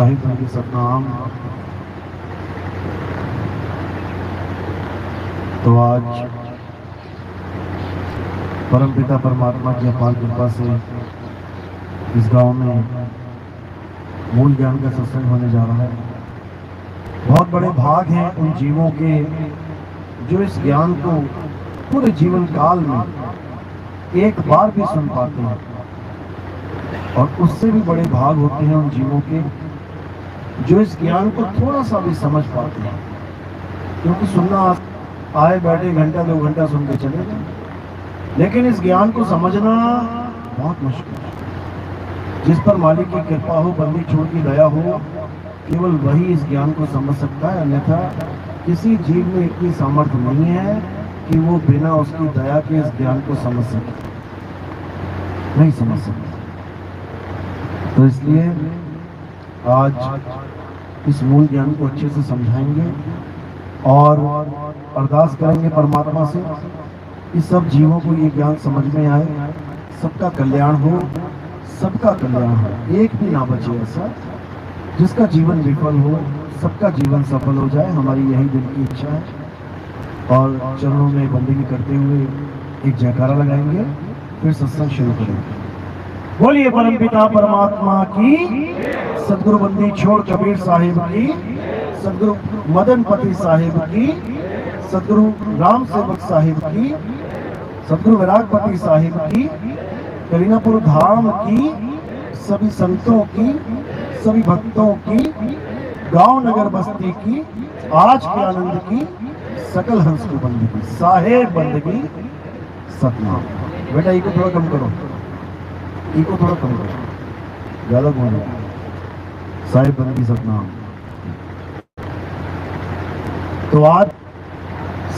साहिब की सतनाम। तो आज परमपिता परमात्मा की अपार कृपा से इस गांव में मूल ज्ञान का सत्संग होने जा रहा है। बहुत बड़े भाग हैं उन जीवों के जो इस ज्ञान को पूरे जीवन काल में एक बार भी सुन पाते हैं, और उससे भी बड़े भाग होते हैं उन जीवों के जो इस ज्ञान को थोड़ा सा भी समझ पाते हैं। क्योंकि सुनना आए बैठे घंटा 2 घंटा सुन के चले गए, लेकिन इस ज्ञान को समझना बहुत मुश्किल है। जिस पर मालिक की कृपा हो, बंदी छोड़ की दया हो, केवल वही इस ज्ञान को समझ सकता है। अन्यथा किसी जीव में इतनी सामर्थ्य नहीं है कि वो बिना उसकी दया के इस ज्ञान को समझ सके, नहीं समझ सकता। तो इसलिए आज इस मूल ज्ञान को अच्छे से समझाएंगे और अरदास करेंगे परमात्मा से कि सब जीवों को ये ज्ञान समझ में आए, सबका कल्याण हो, सबका कल्याण हो, एक भी ना बचे ऐसा जिसका जीवन विफल हो, सबका जीवन सफल हो जाए। हमारी यही दिल की इच्छा है। और चरणों में बंदगी करते हुए एक जयकारा लगाएंगे, फिर सत्संग शुरू करेंगे। बोलिए परमपिता परमात्मा की, सदगुरु बंदी छोड़ कबीर साहिब की, सदगुरु मदनपति साहिब की, सदगुरु राम सेवक साहिब की, सदगुरु विरागपति साहिब की, करीनापुर धाम की, सभी संतों की, सभी भक्तों की, गांव नगर बस्ती की, आज के आनंद की, सकल हंस की बंदगी, साहेब बंदगी सतनाम। बेटा इको थोड़ा कम करो, इको थोड़ा कम करो, ज्यादा बोलो। साहेब बंदगी सतनाम। तो आज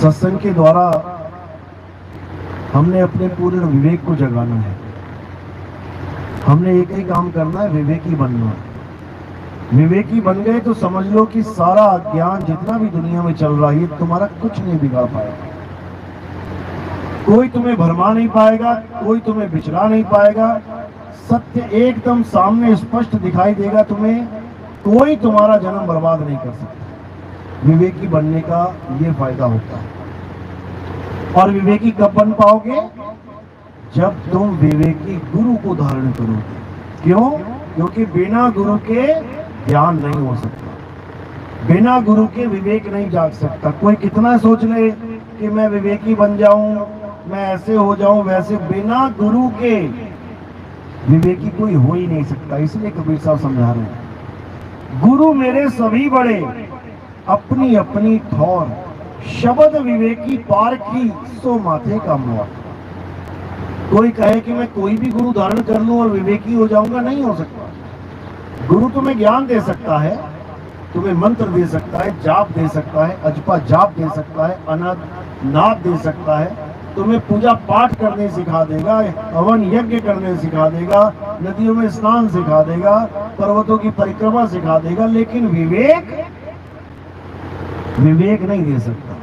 सत्संग के द्वारा हमने अपने पूरे विवेक को जगाना है। हमने एक ही काम करना है, विवेकी बनना। विवेकी बन गए तो समझ लो कि सारा ज्ञान जितना भी दुनिया में चल रहा है तुम्हारा कुछ नहीं बिगाड़ पाएगा। कोई तुम्हें भरमा नहीं पाएगा, कोई तुम्हें बिचरा नहीं पाएगा। सत्य एकदम सामने स्पष्ट दिखाई देगा तुम्हें, कोई तुम्हारा जन्म बर्बाद नहीं कर सकता। विवेकी बनने का ये फायदा होता है। और विवेकी कब बन पाओगे? जब तुम विवेकी गुरु को धारण करोगे। क्यों? क्योंकि बिना गुरु के ज्ञान नहीं हो सकता, बिना गुरु के विवेक नहीं जाग सकता। कोई कितना सोच ले कि मैं विवेकी बन जाऊं, मैं ऐसे हो जाऊं वैसे, बिना गुरु के विवेकी कोई हो ही नहीं सकता। इसलिए कबीर साहब समझा रहे हैं, गुरु मेरे सभी बड़े, अपनी अपनी ठौर, शब्द विवेकी पार की, सो माथे का मोर। कोई कहे कि मैं कोई भी गुरु धारण कर लूं और विवेकी हो जाऊंगा, नहीं हो सकता। गुरु तुम्हें ज्ञान दे सकता है, तुम्हें मंत्र दे सकता है, जाप दे सकता है, अजपा जाप दे सकता है, अनंत नाद दे सकता है, तुम्हें पूजा पाठ करने सिखा देगा, हवन यज्ञ करने सिखा देगा, नदियों में स्नान सिखा देगा, पर्वतों की परिक्रमा सिखा देगा, लेकिन विवेक नहीं दे सकता।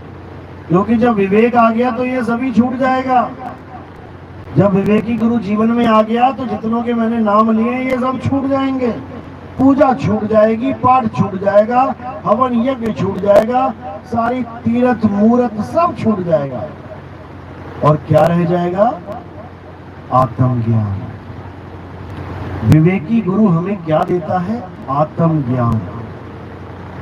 क्योंकि जब विवेक आ गया तो ये सभी छूट जाएगा। जब विवेकी गुरु जीवन में आ गया तो जितनों के मैंने नाम लिए ये सब छूट जाएंगे। पूजा छूट जाएगी, पाठ छूट जाएगा, हवन यज्ञ छूट जाएगा, सारी तीर्थ मूर्त सब छूट जाएगा। और क्या रह जाएगा? आत्मज्ञान। विवेकी गुरु हमें क्या देता है? आत्मज्ञान।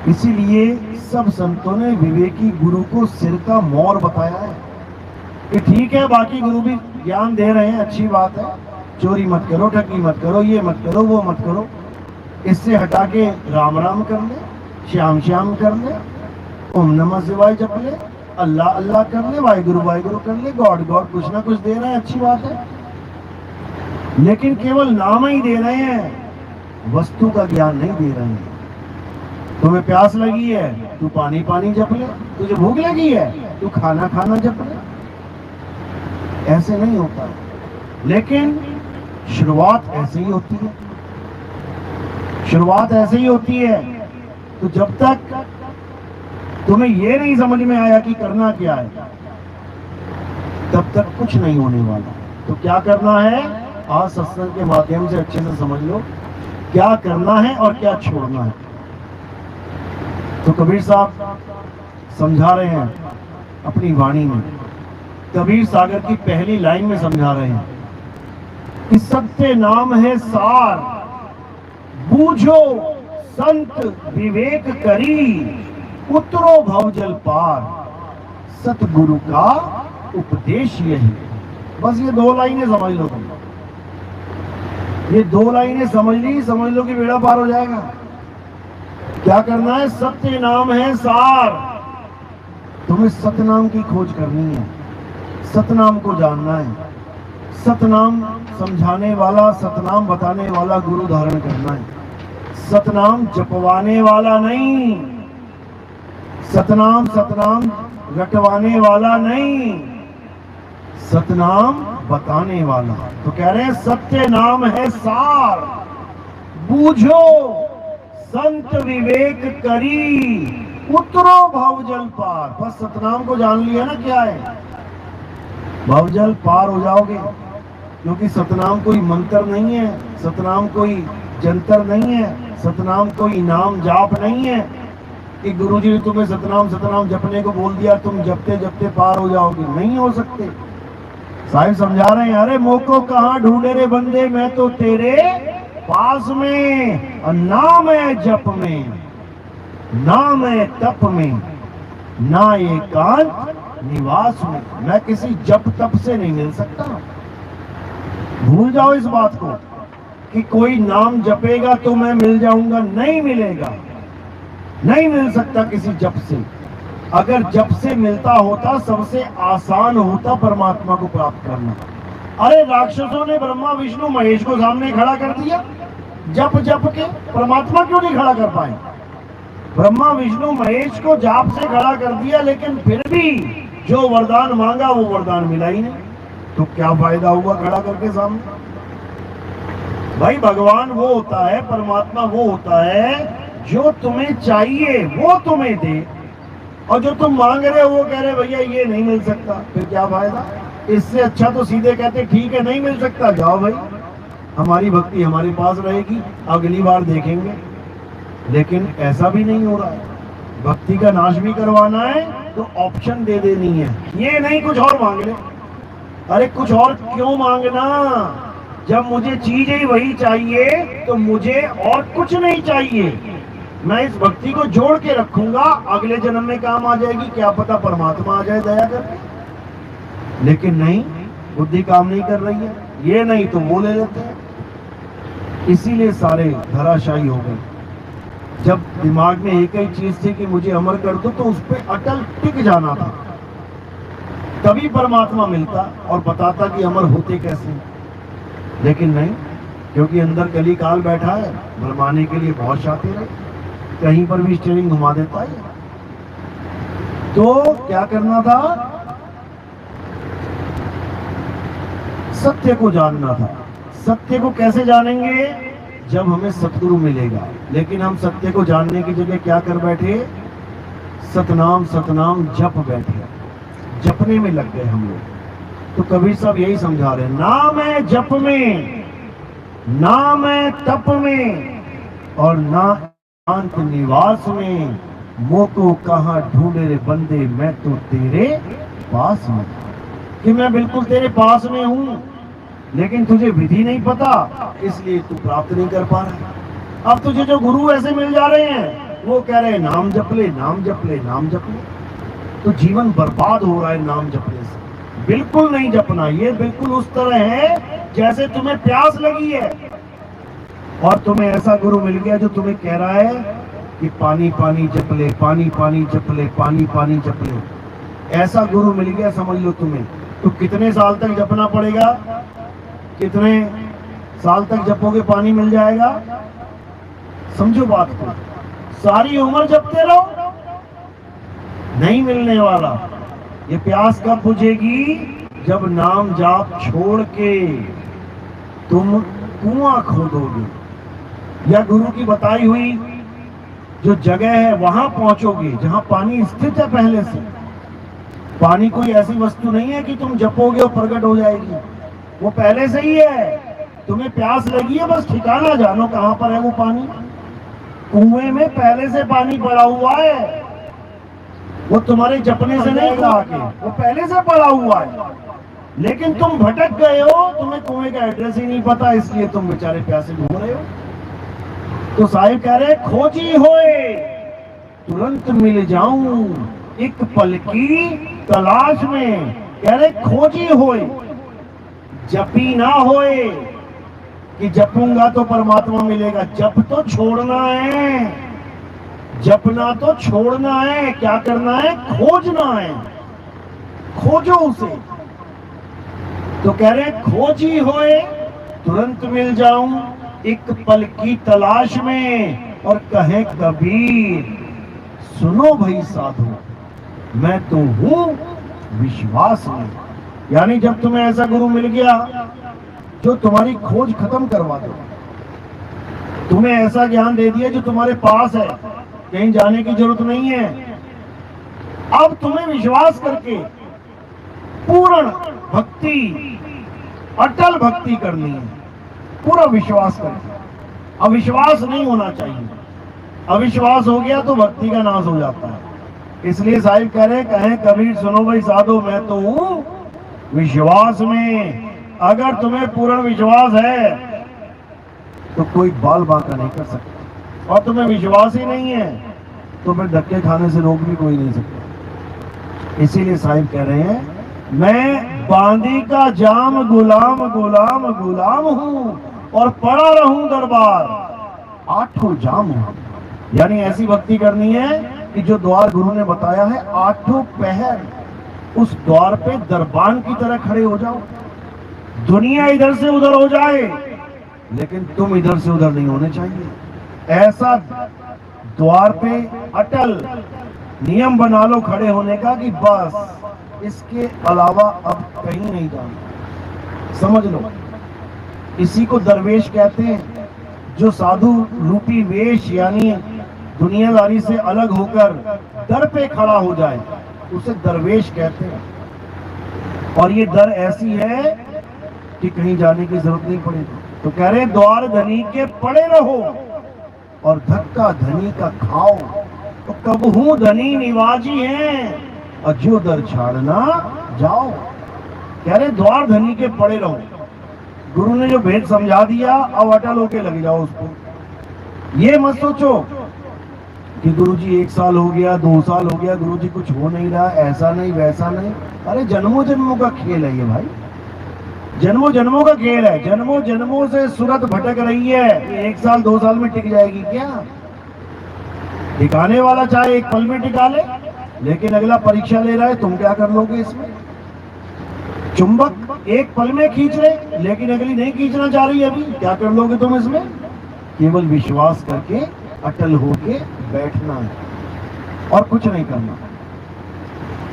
इसीलिए सब संतों ने विवेकी गुरु को सिर का मोर बताया है कि ठीक है बाकी गुरु भी ज्ञान दे रहे हैं, अच्छी बात है, चोरी मत करो, ठगी मत करो, ये मत करो, वो मत करो, इससे हटा के राम राम कर ले, श्याम श्याम कर ले, ओम नमः शिवाय जप ले, अल्लाह अल्लाह कर ले, वाहिगुरु कर ले, गॉड गॉड, कुछ ना कुछ दे रहे हैं, अच्छी बात है। लेकिन केवल नाम ही दे रहे हैं, वस्तु का ज्ञान नहीं दे रहे हैं। तुम्हें प्यास लगी है, तू पानी पानी जप ले, तुझे भूख लगी है, तू खाना खाना जप ले। ऐसे नहीं होता। लेकिन शुरुआत ऐसे ही होती है, शुरुआत ऐसे ही होती है। तो जब तक तुम्हें ये नहीं समझ में आया कि करना क्या है, तब तक कुछ नहीं होने वाला। तो क्या करना है? आज सत्संग के माध्यम से अच्छे से समझ लो क्या करना है और क्या छोड़ना है। तो कबीर साहब समझा रहे हैं अपनी वाणी में, कबीर सागर की पहली लाइन में समझा रहे हैं कि सत्य नाम है सार, बूझो संत विवेक करी, उतरो भवजल पार, सतगुरु का उपदेश यही। बस ये 2 लाइनें समझ लो तुम, ये 2 लाइनें समझ लो कि बेड़ा पार हो जाएगा। क्या करना है? सत्य नाम है सार, तुम्हें सतनाम की खोज करनी है, सतनाम को जानना है, सतनाम समझाने वाला, सतनाम बताने वाला गुरु धारण करना है, सतनाम जपवाने वाला नहीं, सतनाम रटवाने वाला नहीं, सतनाम बताने वाला। तो कह रहे हैं सत्य नाम है सार, बूझो संत विवेक करी, उतरो भवजल पार। बस सतनाम को जान लिया ना क्या है, भवजल पार हो जाओगे। क्योंकि सतनाम कोई मंत्र नहीं है, सतनाम कोई जंतर नहीं है, सतनाम कोई नाम जाप नहीं है कि गुरुजी ने तुम्हें सतनाम जपने को बोल दिया, तुम जपते जपते पार हो जाओगे। नहीं हो सकते। साहिब समझा रहे हैं, अरे मोको कहाँ ढूंढे रे बंदे, मैं तो तेरे पास में, और नाम है जप में, नाम है तप में, ना एकांत निवास में। मैं किसी जप तप से नहीं मिल सकता। भूल जाओ इस बात को कि कोई नाम जपेगा तो मैं मिल जाऊंगा, नहीं मिलेगा, नहीं मिल सकता किसी जप से। अगर जप से मिलता होता सबसे आसान होता परमात्मा को प्राप्त करना। अरे राक्षसों ने ब्रह्मा विष्णु महेश को सामने खड़ा कर दिया, जप जप के परमात्मा क्यों नहीं खड़ा कर पाए? ब्रह्मा विष्णु महेश को जाप से खड़ा कर दिया, लेकिन फिर भी जो वरदान मांगा वो वरदान मिला ही नहीं। तो क्या फायदा हुआ खड़ा करके सामने? भाई भगवान वो होता है, परमात्मा वो होता है जो तुम्हें चाहिए वो तुम्हें दे, और जो तुम मांग रहे हो वो कह रहे भैया ये नहीं मिल सकता, फिर क्या फायदा? इससे अच्छा तो सीधे कहते ठीक है नहीं मिल सकता, जाओ भाई, हमारी भक्ति हमारे पास रहेगी, अगली बार देखेंगे। लेकिन ऐसा भी नहीं हो रहा है। भक्ति का नाश भी करवाना है तो ऑप्शन दे देनी है, ये नहीं कुछ और मांग ले। अरे कुछ और क्यों मांगना, जब मुझे चीज ही वही चाहिए तो मुझे और कुछ नहीं चाहिए। मैं इस भक्ति को जोड़ के रखूंगा, अगले जन्म में काम आ जाएगी, क्या पता परमात्मा आ जाए दया करके। लेकिन नहीं, बुद्धि काम नहीं कर रही है, ये नहीं तो वो ले लेते हैं। इसीलिए सारे धराशायी हो गए। जब दिमाग में एक ही चीज थी कि मुझे अमर कर दो, तो उस पर अटल टिक जाना था, तभी परमात्मा मिलता और बताता कि अमर होते कैसे। लेकिन नहीं, क्योंकि अंदर कली काल बैठा है, भरमाने के लिए बहुत शातिर है, कहीं पर भी स्टीयरिंग घुमा देता है। तो क्या करना था? सत्य को जानना था। सत्य को कैसे जानेंगे? जब हमें सतगुरु मिलेगा। लेकिन हम सत्य को जानने की जगह क्या कर बैठे? सतनाम सतनाम जप बैठे, जपने में लग गए हम लोग। तो कबीर साहब यही समझा रहे हैं, नाम है जप में, नाम है तप में, और ना शांत निवास में। मोको कहाँ ढूंढे रे बंदे, मैं तो तेरे पास में। कि मैं बिल्कुल तेरे पास में हूं, लेकिन तुझे विधि नहीं पता, इसलिए तू प्राप्त नहीं कर पा रहा। अब तुझे जो गुरु ऐसे मिल जा रहे हैं, वो कह रहे हैं नाम जप ले, नाम जप ले, नाम जप ले। तो जीवन बर्बाद हो रहा है नाम जपने से। बिल्कुल नहीं जपना। ये बिल्कुल उस तरह है जैसे तुम्हें प्यास लगी है और तुम्हें ऐसा गुरु मिल गया जो तुम्हें कह रहा है कि पानी पानी जप ले, पानी पानी जप ले, पानी पानी जप ले। ऐसा गुरु मिल गया समझ लो तुम्हें। तो कितने साल तक जपना पड़ेगा? कितने साल तक जपोगे पानी मिल जाएगा? समझो बात को। सारी उम्र जपते रहो, नहीं मिलने वाला। ये प्यास कब बुझेगी? जब नाम जाप छोड़ के तुम कुआं खोदोगे या गुरु की बताई हुई जो जगह है वहां पहुंचोगे जहां पानी स्थित है पहले से। पानी कोई ऐसी वस्तु नहीं है कि तुम जपोगे और प्रकट हो जाएगी, वो पहले से ही है। तुम्हें प्यास लगी है, बस ठिकाना जानो कहां पर है वो पानी। कुएं में पहले से पानी पड़ा हुआ है, वो तुम्हारे जपने से नहीं ला के, वो पहले से पड़ा हुआ है। लेकिन तुम भटक गए हो, तुम्हें कुएं का एड्रेस ही नहीं पता, इसलिए तुम बेचारे प्यासे घूम रहे हो। तो साहिब कह रहे खोजी होए तुरंत मिल जाऊं, एक पल की तलाश में। कह रहे खोजी होए, जपी ना होए कि जपूंगा तो परमात्मा मिलेगा। जप तो छोड़ना है, जपना तो छोड़ना है। क्या करना है? खोजना है, खोजो उसे। तो कह रहे खोजी होए तुरंत मिल जाऊं, एक पल की तलाश में। और कहे कबीर सुनो भाई साधु, मैं तो हूं विश्वास में। यानी जब तुम्हें ऐसा गुरु मिल गया जो तुम्हारी खोज खत्म करवा दो, तुम्हें ऐसा ज्ञान दे दिया जो तुम्हारे पास है, कहीं जाने की जरूरत नहीं है। अब तुम्हें विश्वास करके पूर्ण भक्ति, अटल भक्ति करनी है, पूरा विश्वास करके। अविश्वास नहीं होना चाहिए, अविश्वास हो गया तो भक्ति का नाश हो जाता है। इसलिए साहिब कह रहे कहें कबीर सुनो भाई साधु, मैं तो हूं विश्वास में। अगर तुम्हें पूर्ण विश्वास है तो कोई बाल बांका नहीं कर सकता, और तुम्हें विश्वास ही नहीं है तो फिर धक्के खाने से रोक भी कोई नहीं सकता। इसीलिए साहिब कह रहे हैं मैं बांदी का जाम गुलाम गुलाम गुलाम हूं, और पड़ा रहूं दरबार आठों जाम हूं। यानी ऐसी भक्ति करनी है कि जो द्वार गुरु ने बताया है, आठों पहर उस द्वार पे दरबान की तरह खड़े हो जाओ। दुनिया इधर से उधर हो जाए, लेकिन तुम इधर से उधर नहीं होने चाहिए। ऐसा द्वार पे अटल नियम बना लो खड़े होने का कि बस इसके अलावा अब कहीं नहीं जाना। समझ लो, इसी को दरवेश कहते हैं। जो साधु रूपी वेश यानी दुनियादारी से अलग होकर दर पे खड़ा हो जाए, उसे दरवेश कहते हैं। और ये दर ऐसी है कि कहीं जाने की जरूरत नहीं पड़ेगी। तो कह रहे द्वार धनी के पड़े रहो और धक्का धनी का खाओ, तो कब हूं धनी निवाजी हैं, और जो दर छाड़ना जाओ। कह रहे द्वार धनी के पड़े रहो। गुरु ने जो भेद समझा दिया, अब अटल होके लग जाओ उसको। ये मत सोचो कि गुरुजी 1 साल हो गया, 2 साल हो गया, गुरुजी कुछ हो नहीं रहा, ऐसा नहीं वैसा नहीं। अरे जन्मों जन्मों का खेल है ये भाई, जन्मों जन्मों का खेल है। जन्मों जन्मों से सूरत भटक रही है, 1 साल 2 साल में टिक जाएगी क्या? टिकाने वाला चाहे 1 पल में टिका ले, लेकिन अगला परीक्षा ले रहा है, तुम क्या कर लोगे इसमें? चुंबक 1 पल में खींच रहे, लेकिन अगली नहीं खींचना चाह रही है, अभी क्या कर लोगे तुम इसमें? केवल विश्वास करके अटल होके बैठना है और कुछ नहीं करना।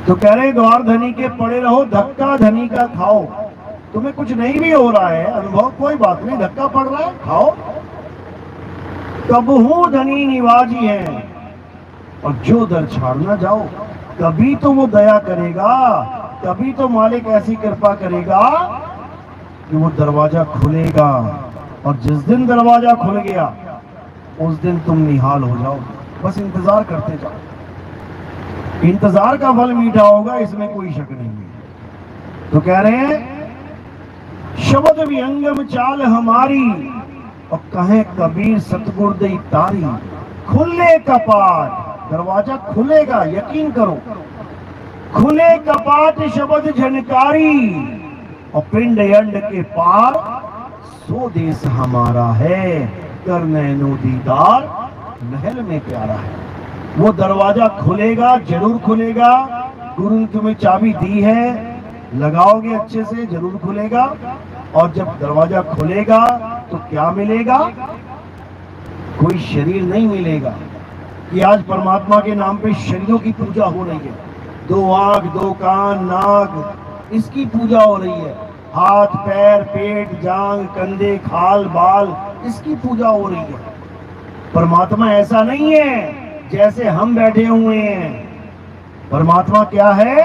तो कह रहे द्वार धनी के पड़े रहो, धक्का धनी का खाओ। तुम्हें कुछ नहीं भी हो रहा है अनुभव, कोई बात नहीं, धक्का पड़ रहा है खाओ। कब हूं धनी निवाजी है, और जो दर छाड़ना जाओ, कभी तो वो दया करेगा, कभी तो मालिक ऐसी कृपा करेगा कि वो दरवाजा खुलेगा। और जिस दिन दरवाजा खुल गया उस दिन तुम निहाल हो जाओ। बस इंतजार करते जाओ, इंतजार का फल मीठा होगा, इसमें कोई शक नहीं है। तो कह रहे हैं शब्द विहंगम चाल हमारी, और कहे कबीर सतगुर दई तारी। खुले कपाट, दरवाजा खुलेगा, यकीन करो। खुले कपाट शब्द झनकारी, और पिंड अंड के पार सो देश हमारा है। कर नैनो दीदार महल में प्यारा है। वो दरवाजा खुलेगा, जरूर खुलेगा। गुरु ने तुम्हें चाबी दी है, लगाओगे अच्छे से जरूर खुलेगा। और जब दरवाजा खुलेगा तो क्या मिलेगा? कोई शरीर नहीं मिलेगा कि आज परमात्मा के नाम पे शरीरों की पूजा हो रही है। 2 आंख, 2 कान, नाक, इसकी पूजा हो रही है। हाथ, पैर, पेट, जांग, कंधे, खाल, बाल, इसकी पूजा हो रही है। परमात्मा ऐसा नहीं है जैसे हम बैठे हुए हैं। परमात्मा क्या है?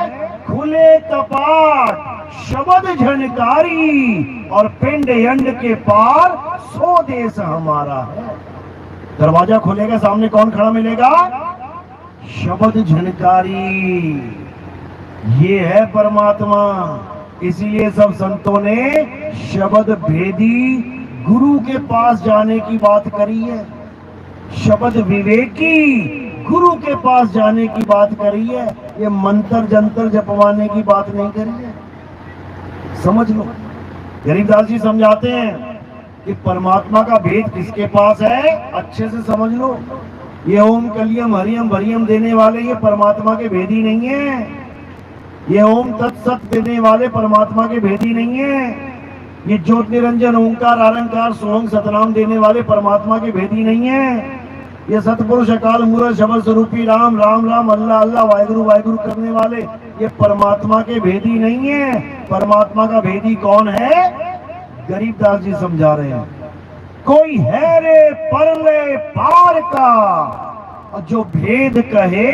खुले कपाट, शब्द झनकारी, और पिंड यंड के पार सो देश हमारा है। दरवाजा खोलेगा, सामने कौन खड़ा मिलेगा? शब्द झनकारी। ये है परमात्मा। इसीलिए सब संतों ने शब्द भेदी गुरु के पास जाने की बात करी है, शब्द विवेकी गुरु के पास जाने की बात करी है। ये मंत्र जंतर जपवाने की बात नहीं करी है। समझ लो, गरीबदास जी समझाते हैं कि परमात्मा का भेद किसके पास है, अच्छे से समझ लो। ये ओम कलियम हरियम भरियम देने वाले ये परमात्मा के भेदी नहीं है। ये ओम तत्सत देने वाले परमात्मा के भेदी नहीं है। ये ज्योत निरंजन ओंकार आरंकार सोहंग सतनाम देने वाले परमात्मा के भेदी नहीं है। ये सतपुरुष अकाल मूरत शब्द स्वरूपी राम राम राम अल्लाह अल्लाह वाहिगुरु वाहिगुरु करने वाले ये परमात्मा के भेदी नहीं है। परमात्मा का भेदी कौन है? गरीबदास जी समझा रहे हैं। कोई है रे परले पार का, और जो भेद कहे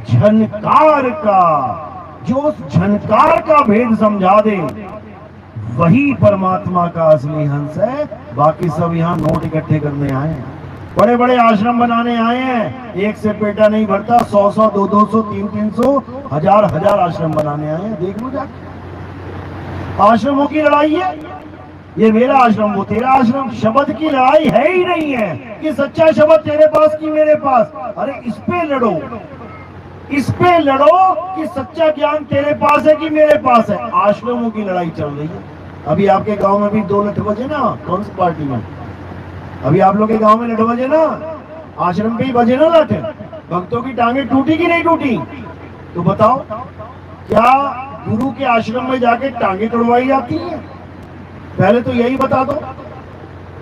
झनकार का, जो उस झनकार का भेद समझा दे वही परमात्मा का असली हंस है। बाकी सब यहाँ नोट इकट्ठे करने आए हैं, बड़े बड़े आश्रम बनाने आए हैं। एक से पेटा नहीं भरता, 100 200 300 1000 आश्रम बनाने आए हैं। देख लो जाके, आश्रमों की लड़ाई है। ये मेरा आश्रम वो तेरा आश्रम, शब्द की लड़ाई है ही नहीं है कि सच्चा शब्द तेरे पास की मेरे पास। अरे इस पे लड़ो, इस पे लड़ो कि सच्चा ज्ञान तेरे पास है कि मेरे पास है। आश्रमों की लड़ाई चल रही है। अभी आपके गांव में भी 2 लठ बजे ना, कौन सी पार्टी में? अभी आप लोग के गांव में लठ बजे ना, आश्रम पे ही बजे ना लठ। भक्तों की टांगे टूटी कि नहीं टूटी? तो बताओ, क्या गुरु के आश्रम में जाके टांगे तोड़वाई जाती है? पहले तो यही बता दो।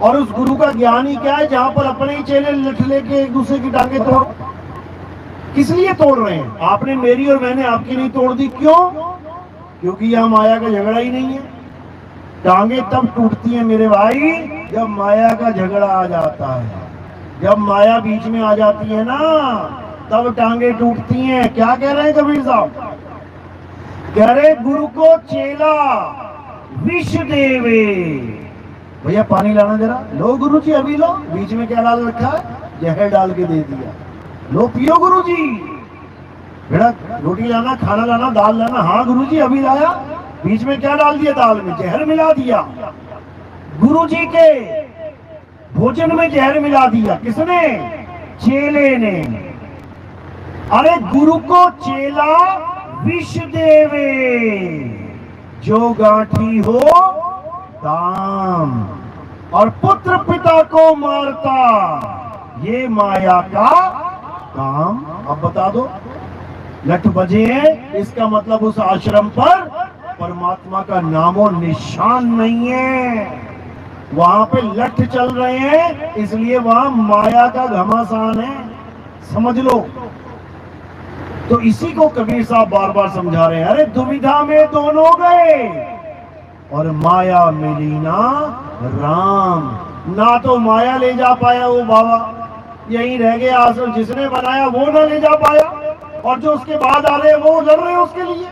और उस गुरु का ज्ञान ही क्या है जहां पर अपने ही चेले लठ लेके एक दूसरे की टांगे तोड़, किस लिए तोड़ रहे हैं? आपने मेरी और मैंने आपकी नहीं तोड़ दी, क्यों? क्योंकि यह माया का झगड़ा ही नहीं है। टांगे तब टूटती हैं मेरे भाई जब माया का झगड़ा आ जाता है। जब माया बीच में आ जाती है ना, तब टांगे टूटती हैं। क्या कह रहे हैं कबीर साहब? कह रहे गुरु को चेला विष देवे। भैया पानी लाना जरा। लो गुरु जी अभी लो। बीच में क्या डाल रखा है? जहर डाल के दे दिया। लो पियो गुरु जी। बेटा रोटी लाना, खाना लाना, दाल लाना। हाँ गुरु जी अभी लाया। बीच में क्या डाल दिया? दाल में जहर मिला दिया। गुरु जी के भोजन में जहर मिला दिया। किसने? चेले ने। अरे गुरु को चेला विष देवे, जो गांठी हो दाम, और पुत्र पिता को मारता, ये माया का काम। अब बता दो, लठ बजे हैं, इसका मतलब उस आश्रम पर परमात्मा का नामो निशान नहीं है। वहां पे लठ चल रहे हैं, इसलिए वहां माया का घमासान है। समझ लो। तो इसी को कबीर साहब बार बार समझा रहे हैं। अरे दुविधा में दोनों गए और माया मिली ना राम। ना तो माया ले जा पाया वो बाबा, यही रह गया आश्रम। जिसने बनाया वो ना ले जा पाया, और जो उसके बाद आ रहे हैं वो लड़ रहे हैं उसके लिए।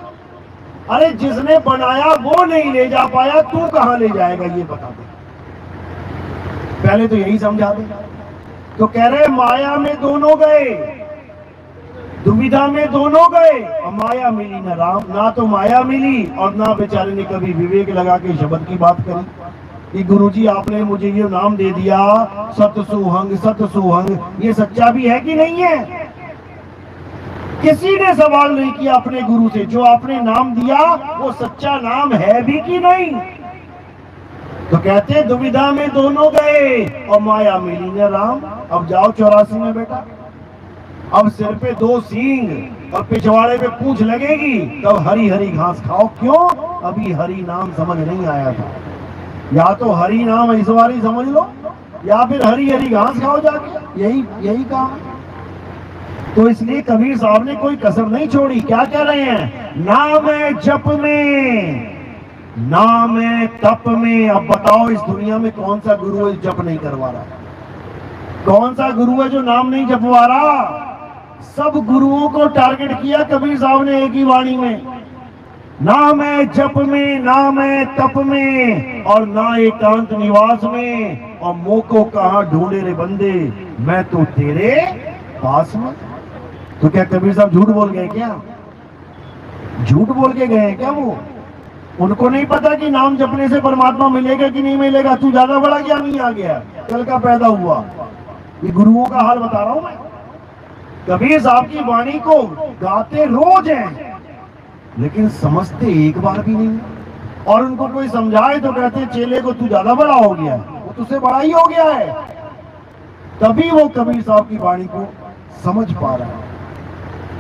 अरे जिसने बनाया वो नहीं ले जा पाया, तू कहां ले जाएगा ये बता दे। पहले तो यही समझा दे। तो कह रहे माया में दोनों गए, दुविधा में दोनों गए, और माया मिली ना राम। ना तो माया मिली और ना बेचारे ने कभी विवेक लगा के शब्द की बात करी कि गुरुजी आपने मुझे ये नाम दे दिया सतसुहंग सतसुहंग, ये सच्चा भी है कि नहीं है? किसी ने सवाल नहीं किया अपने गुरु से, जो आपने नाम दिया वो सच्चा नाम है भी कि नहीं? तो कहते दुविधा में दोनों गए और माया मिली न राम। अब जाओ 84 में बेटा, अब सिर पे 2 सींग और पिछवाड़े पे पूंछ लगेगी, तब हरी हरी घास खाओ। क्यों? अभी हरी नाम समझ नहीं आया था। या तो हरी नाम इस बारी समझ लो, या फिर हरी हरी घास खाओ जाके। यही काम है। तो इसलिए कबीर साहब ने कोई कसर नहीं छोड़ी। क्या कह रहे हैं? नाम है जप में, नाम है तप में। अब बताओ इस दुनिया में कौन सा गुरु है जप नहीं करवा रहा? कौन सा गुरु है जो नाम नहीं जपवा रहा? सब गुरुओं को टारगेट किया कबीर साहब ने एक ही वाणी में। ना मैं जप में, ना मैं तप में, और ना एकांत निवास में, और मोह को कहां ढूंढे रे बंदे, मैं तो तेरे पास में। तो क्या कबीर साहब झूठ बोल गए क्या? झूठ बोल के गए क्या वो? उनको नहीं पता कि नाम जपने से परमात्मा मिलेगा कि नहीं मिलेगा? तू ज्यादा बड़ा ज्ञानी आ गया, कल का पैदा हुआ। ये गुरुओं का हाल बता रहा हूं मैं। कबीर साहब की वाणी को गाते रोज हैं, लेकिन समझते एक बार भी नहीं। और उनको कोई समझाए तो कहते चेले को तू ज्यादा बड़ा हो गया है, वो तुझसे बड़ा ही हो गया है। तभी वो कबीर साहब की वाणी को समझ पा रहा है।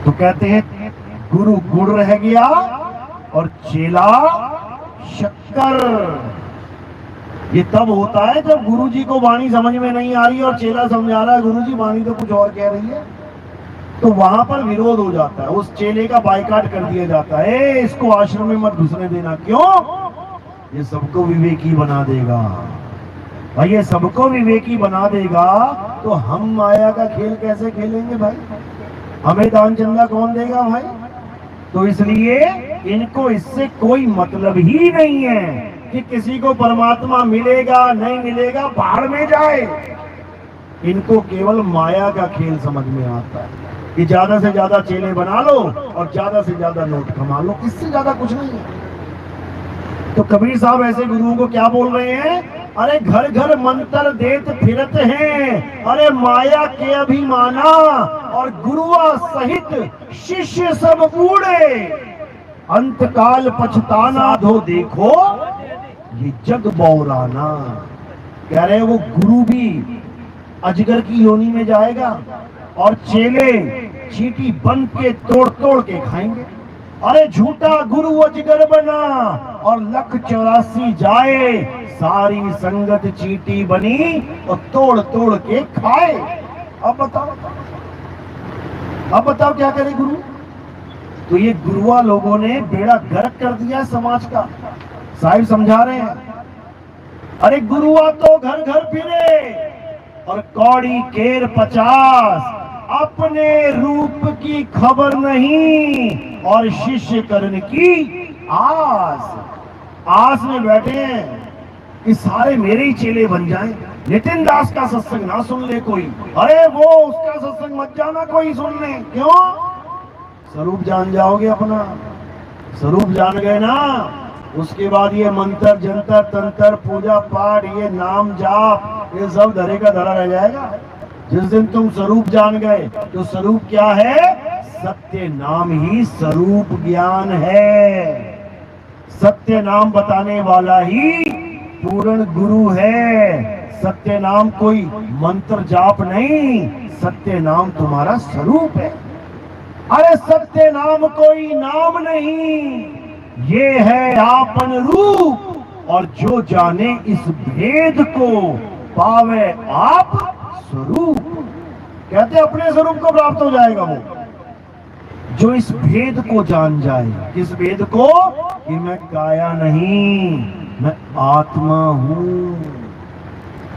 तो कहते हैं गुरु गुड़ रह गया और चेला शक्कर। ये तब होता है जब गुरु जी को वाणी समझ में नहीं आ रही और चेला समझा रहा है गुरु जी वाणी तो कुछ और कह रही है, तो वहां पर विरोध हो जाता है। उस चेले का बाइकाट कर दिया जाता है, इसको आश्रम में मत घुसने देना। क्यों? ये सबको विवेकी बना देगा। भाई ये सबको विवेकी बना देगा तो हम माया का खेल कैसे खेलेंगे भाई? हमें दान चंदा कौन देगा भाई? तो इसलिए इनको इससे कोई मतलब ही नहीं है कि किसी को परमात्मा मिलेगा नहीं मिलेगा, बाहर में जाए। इनको केवल माया का खेल समझ में आता है कि ज्यादा से ज्यादा चेले बना लो और ज्यादा से ज्यादा नोट कमा लो, इससे ज्यादा कुछ नहीं है। तो कबीर साहब ऐसे गुरुओं को क्या बोल रहे हैं? अरे घर घर मंत्र देत फिरत हैं, अरे माया के अभिमाना, और गुरुआ सहित शिष्य सब बूढ़े, अंत काल पछताना धो देखो ये जग बौराना। कह रहे वो गुरु भी अजगर की योनि में जाएगा और चेले चींटी बन के तोड़ तोड़ के खाएंगे। अरे झूठा गुरु अजगर बना और 184 जाए, सारी संगत चींटी बनी और तोड़ तोड़ के खाए। अब बताओ क्या करे गुरु? तो ये गुरुआ लोगों ने बेड़ा गर्क कर दिया समाज का। साहिब समझा रहे हैं, अरे गुरुआ तो घर घर फिरे और कौड़ी केर 50, अपने रूप की खबर नहीं और शिष्य करण की आस में बैठे हैं कि सारे मेरे ही चेले बन जाएं। नितिन दास का सत्संग ना सुन ले कोई, अरे वो उसका सत्संग मत जाना कोई सुनने। क्यों? स्वरूप जान जाओगे अपना। स्वरूप जान गए ना, उसके बाद ये मंत्र जंतर तंत्र पूजा पाठ ये नाम जाप ये सब धरे का धरा रह जाएगा। जिस दिन तुम स्वरूप जान गए, तो स्वरूप क्या है? सत्य नाम ही स्वरूप ज्ञान है। सत्य नाम बताने वाला ही पूर्ण गुरु है। सत्य नाम कोई मंत्र जाप नहीं, सत्य नाम तुम्हारा स्वरूप है। अरे सत्य नाम कोई नाम नहीं, ये है आपन रूप, और जो जाने इस भेद को पावे आप स्वरूप। कहते अपने स्वरूप को प्राप्त हो जाएगा वो जो इस भेद को जान जाए। किस भेद को? कि मैं काया नहीं, मैं आत्मा हूं,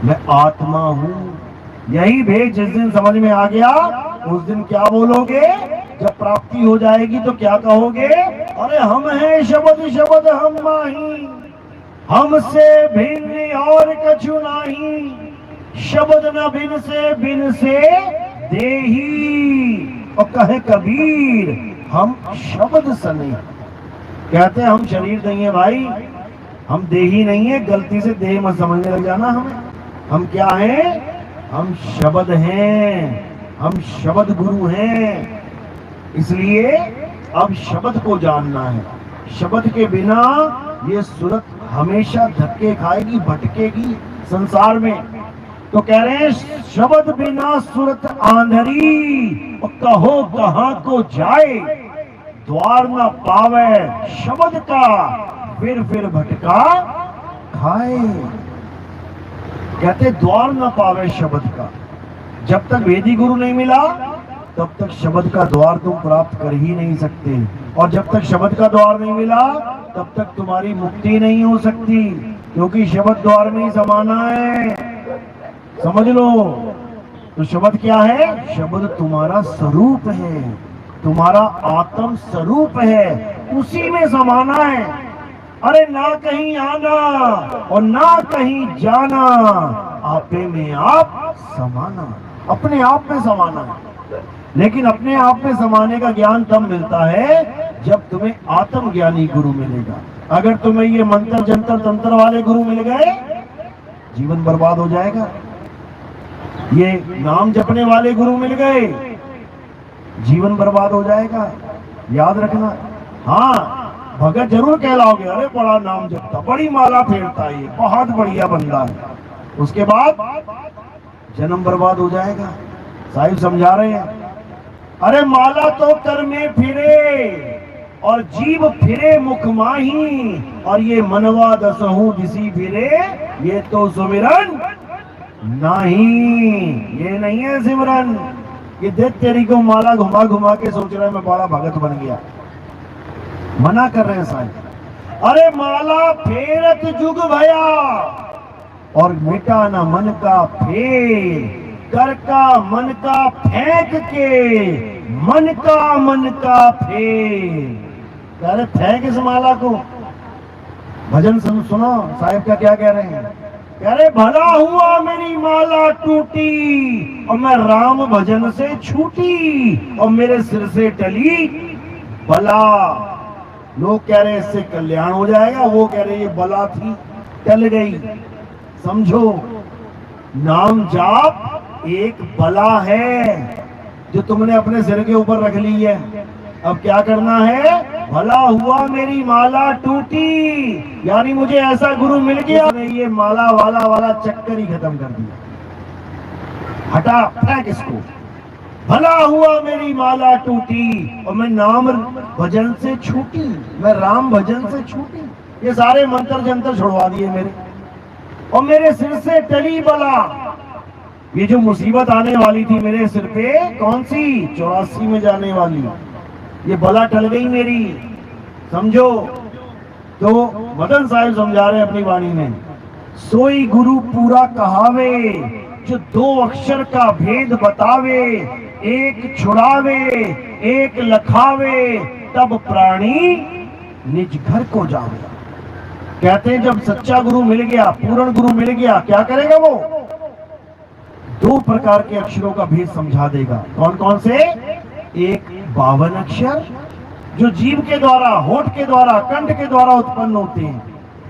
मैं आत्मा हूं। यही भेद जिस दिन समझ में आ गया, उस दिन क्या बोलोगे? जब प्राप्ति हो जाएगी तो क्या कहोगे? अरे हम हैं शब्द शब्द हम माही, हमसे भिन्न और कछु नहीं, शब्द न बिन से देही। और कहे कबीर हम शब्द सने। कहते हैं हम शरीर नहीं है भाई, हम देही नहीं है। गलती से देह मत समझने लग जाना हमें। हम क्या हैं? हम शब्द हैं, हम शब्द गुरु हैं। इसलिए अब शब्द को जानना है। शब्द के बिना ये सूरत हमेशा धक्के खाएगी, भटकेगी संसार में। तो कह रहे हैं शब्द बिना सूरत आंधरी, और कहो कहां को जाए, द्वार न पावे शब्द का, फिर भटका खाए। कहते द्वार न पावे शब्द का। जब तक वेदी गुरु नहीं मिला तब तक शब्द का द्वार तुम प्राप्त कर ही नहीं सकते, और जब तक शब्द का द्वार नहीं मिला तब तक तुम्हारी मुक्ति नहीं हो सकती, क्योंकि शब्द द्वार में ही समाना है। समझ लो। तो शब्द क्या है? शब्द तुम्हारा स्वरूप है, तुम्हारा आत्म स्वरूप है। उसी में समाना है। अरे ना कहीं आना और ना कहीं जाना, आपे में आप समाना, अपने आप में समाना है। लेकिन अपने आप में समाने का ज्ञान तब मिलता है जब तुम्हें आत्मज्ञानी गुरु मिलेगा। अगर तुम्हें ये मंत्र जंतर तंत्र वाले गुरु मिल गए, जीवन बर्बाद हो जाएगा। ये नाम जपने वाले गुरु मिल गए, जीवन बर्बाद हो जाएगा। याद रखना। हाँ, भगत जरूर कहलाओगे, अरे बड़ा नाम जपता, बड़ी माला फेरता है, ये बहुत बढ़िया बंदा है। उसके बाद जन्म बर्बाद हो जाएगा। साहिब समझा रहे हैं, अरे माला तो कर में फिरे और जीव फिरे मुख माही, और ये मनवा दसहू दिसी फिरे, ये तो सुमिरन नहीं, ये नहीं है सिमरन। ये देख तेरी को माला घुमा घुमा के सोच रहा है मैं बड़ा भगत बन गया। मना कर रहे हैं साहब। अरे माला फेरत जुग भया और मिटा ना मन का फेर, कर का मन का फेंक के, मन का फेर। अरे फेंक इस माला को। भजन सुनो साहिब का क्या कह रहे हैं। कह रहे भला हुआ मेरी माला टूटी और मैं राम भजन से छूटी, और मेरे सिर से टली बला। लोग कह रहे इससे कल्याण हो जाएगा, वो कह रहे ये बला थी, टल गई। समझो, नाम जाप एक बला है जो तुमने अपने सिर के ऊपर रख ली है। अब क्या करना है, भला हुआ मेरी माला टूटी, यानी मुझे ऐसा गुरु मिल गया, ये माला वाला चक्कर ही खत्म कर दिया। हटा, फेंक इसको। भला हुआ मेरी माला टूटी और मैं नाम भजन से छूटी, मैं राम भजन से छूटी। ये सारे मंत्र जंतर छुड़वा दिए मेरे, और मेरे सिर से टली बला। ये जो मुसीबत आने वाली थी मेरे सिर पे, कौन सी, 84 में जाने वाली, ये बला टल गई मेरी। समझो। तो मदन साहिब समझा रहे हैं अपनी वाणी में, सोई गुरु पूरा कहावे, जो 2 अक्षर का भेद बतावे, एक छुड़ावे एक लखावे, तब प्राणी निज घर को जावे। कहते हैं जब सच्चा गुरु मिल गया, पूर्ण गुरु मिल गया, क्या करेगा वो, 2 प्रकार के अक्षरों का भेद समझा देगा। कौन कौन से, एक 52 अक्षर जो जीव के द्वारा, होठ के द्वारा, कंठ के द्वारा उत्पन्न होते हैं।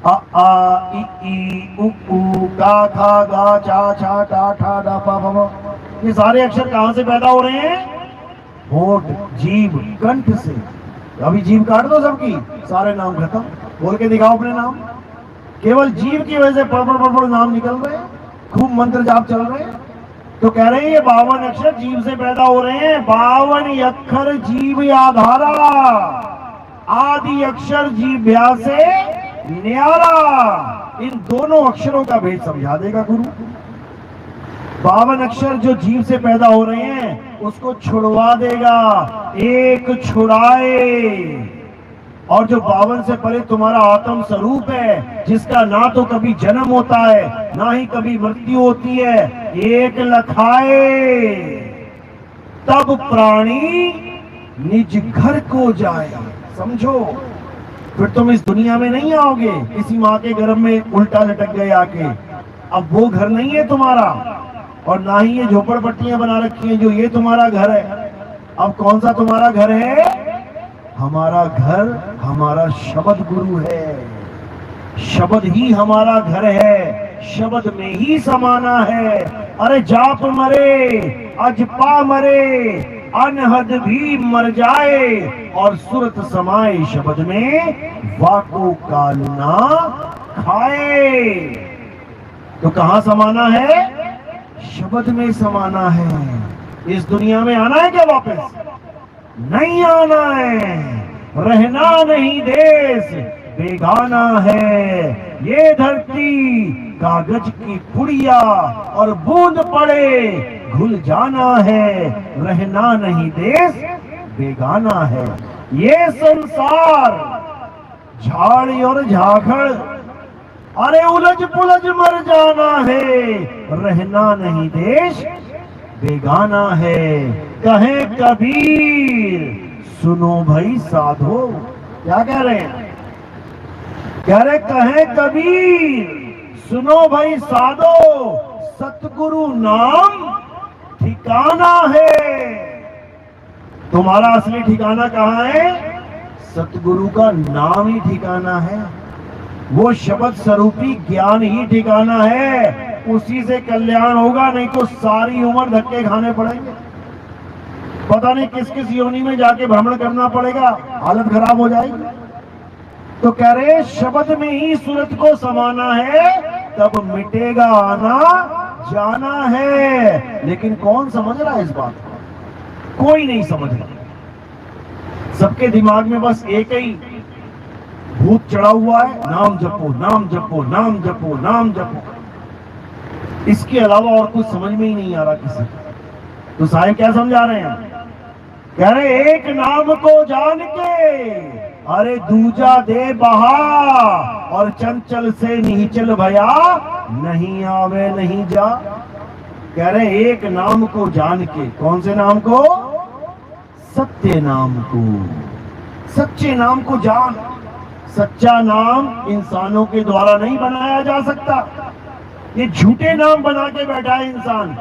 अ आ इ ई उ ऊ का खा गा चा छा टा ठा डा पा पा। ये सारे अक्षर कहां से पैदा हो रहे हैं, होठ, जीव, कंठ से। अभी जीव काट दो सबकी, सारे नाम खत्म। बोल के दिखाओ अपने नाम। केवल जीव की वजह से पड़ नाम निकल रहे हैं, खूब मंत्र जाप चल रहे हैं। तो कह रहे हैं ये 52 अक्षर जीव से पैदा हो रहे हैं। 52 अक्षर जीव आधारा, आदि अक्षर जीव्या से न्यारा। इन दोनों अक्षरों का भेद समझा देगा गुरु। 52 अक्षर जो जीव से पैदा हो रहे हैं उसको छुड़वा देगा, एक छुड़ाए। और जो 52 से परे तुम्हारा आत्म स्वरूप है, जिसका ना तो कभी जन्म होता है ना ही कभी मृत्यु होती है, एक लखाए, तब प्राणी निज घर को जाए। समझो, फिर तुम इस दुनिया में नहीं आओगे किसी माँ के गर्भ में उल्टा लटक गए आके। अब वो घर नहीं है तुम्हारा, और ना ही ये झोपड़पट्टियां बना रखी हैं जो ये तुम्हारा घर है। अब कौन सा तुम्हारा घर है, हमारा घर हमारा शब्द गुरु है। शब्द ही हमारा घर है, शब्द में ही समाना है। अरे जाप मरे अजपा मरे, अनहद भी मर जाए, और सुरत समाए शब्द में, वाको काल ना खाए। तो कहां समाना है, शब्द में समाना है। इस दुनिया में आना है क्या वापस, नहीं आना है। रहना नहीं देश बेगाना है, ये धरती कागज की पुड़िया, और बूंद पड़े घुल जाना है। रहना नहीं देश बेगाना है, ये संसार झाड़ी और झाखड़, अरे उलझ पुलझ मर जाना है। रहना नहीं देश बेगाना है, कहे कबीर सुनो भाई साधो, क्या कह रहे हैं? कह रहे कहे कबीर सुनो भाई साधो, सतगुरु नाम ठिकाना है। तुम्हारा असली ठिकाना कहां है? सतगुरु का नाम ही ठिकाना है। वो शब्द स्वरूपी ज्ञान ही ठिकाना है। उसी से कल्याण होगा, नहीं तो सारी उम्र धक्के खाने पड़ेंगे। पता नहीं किस किस योनि में जाके भ्रमण करना पड़ेगा, हालत खराब हो जाएगी। तो कह रहे शब्द में ही सूरत को समाना है, तब मिटेगा आना जाना है। लेकिन कौन समझ रहा है इस बात को? कोई नहीं समझ रहा। सबके दिमाग में बस एक ही भूत चढ़ा हुआ है, नाम जपो नाम जपो नाम जपो नाम जपो। इसके अलावा और कुछ समझ में ही नहीं आ रहा किसी को। तो साहिब क्या समझा रहे हैं? कह रहे एक नाम को जान के अरे दूजा दे बहा, और चंचल से नीचल भया नहीं आवे नहीं जा। कह रहे एक नाम को जान के, कौन से नाम को? सत्य नाम को। सच्चे नाम को जान। सच्चा नाम इंसानों के द्वारा नहीं बनाया जा सकता। ये झूठे नाम बना के बैठा है इंसान,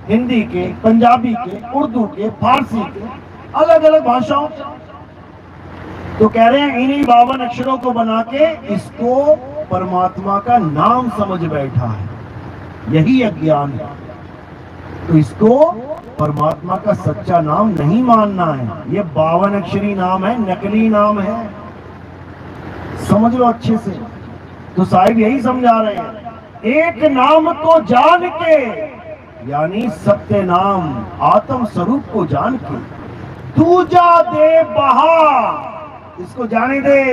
हिंदी के, पंजाबी के, उर्दू के, फारसी के, अलग अलग भाषाओं। तो कह रहे हैं इन्हीं 52 अक्षरों को बना के इसको परमात्मा का नाम समझ बैठा है। यही अज्ञान है। तो इसको परमात्मा का सच्चा नाम नहीं मानना है। ये 52 अक्षरी नाम है, नकली नाम है। समझ लो अच्छे से। तो साहिब यही समझा रहे हैं, एक नाम को जान के, यानी सत्य नाम आत्म स्वरूप को जान के, दूजा दे बहा, इसको जाने दे।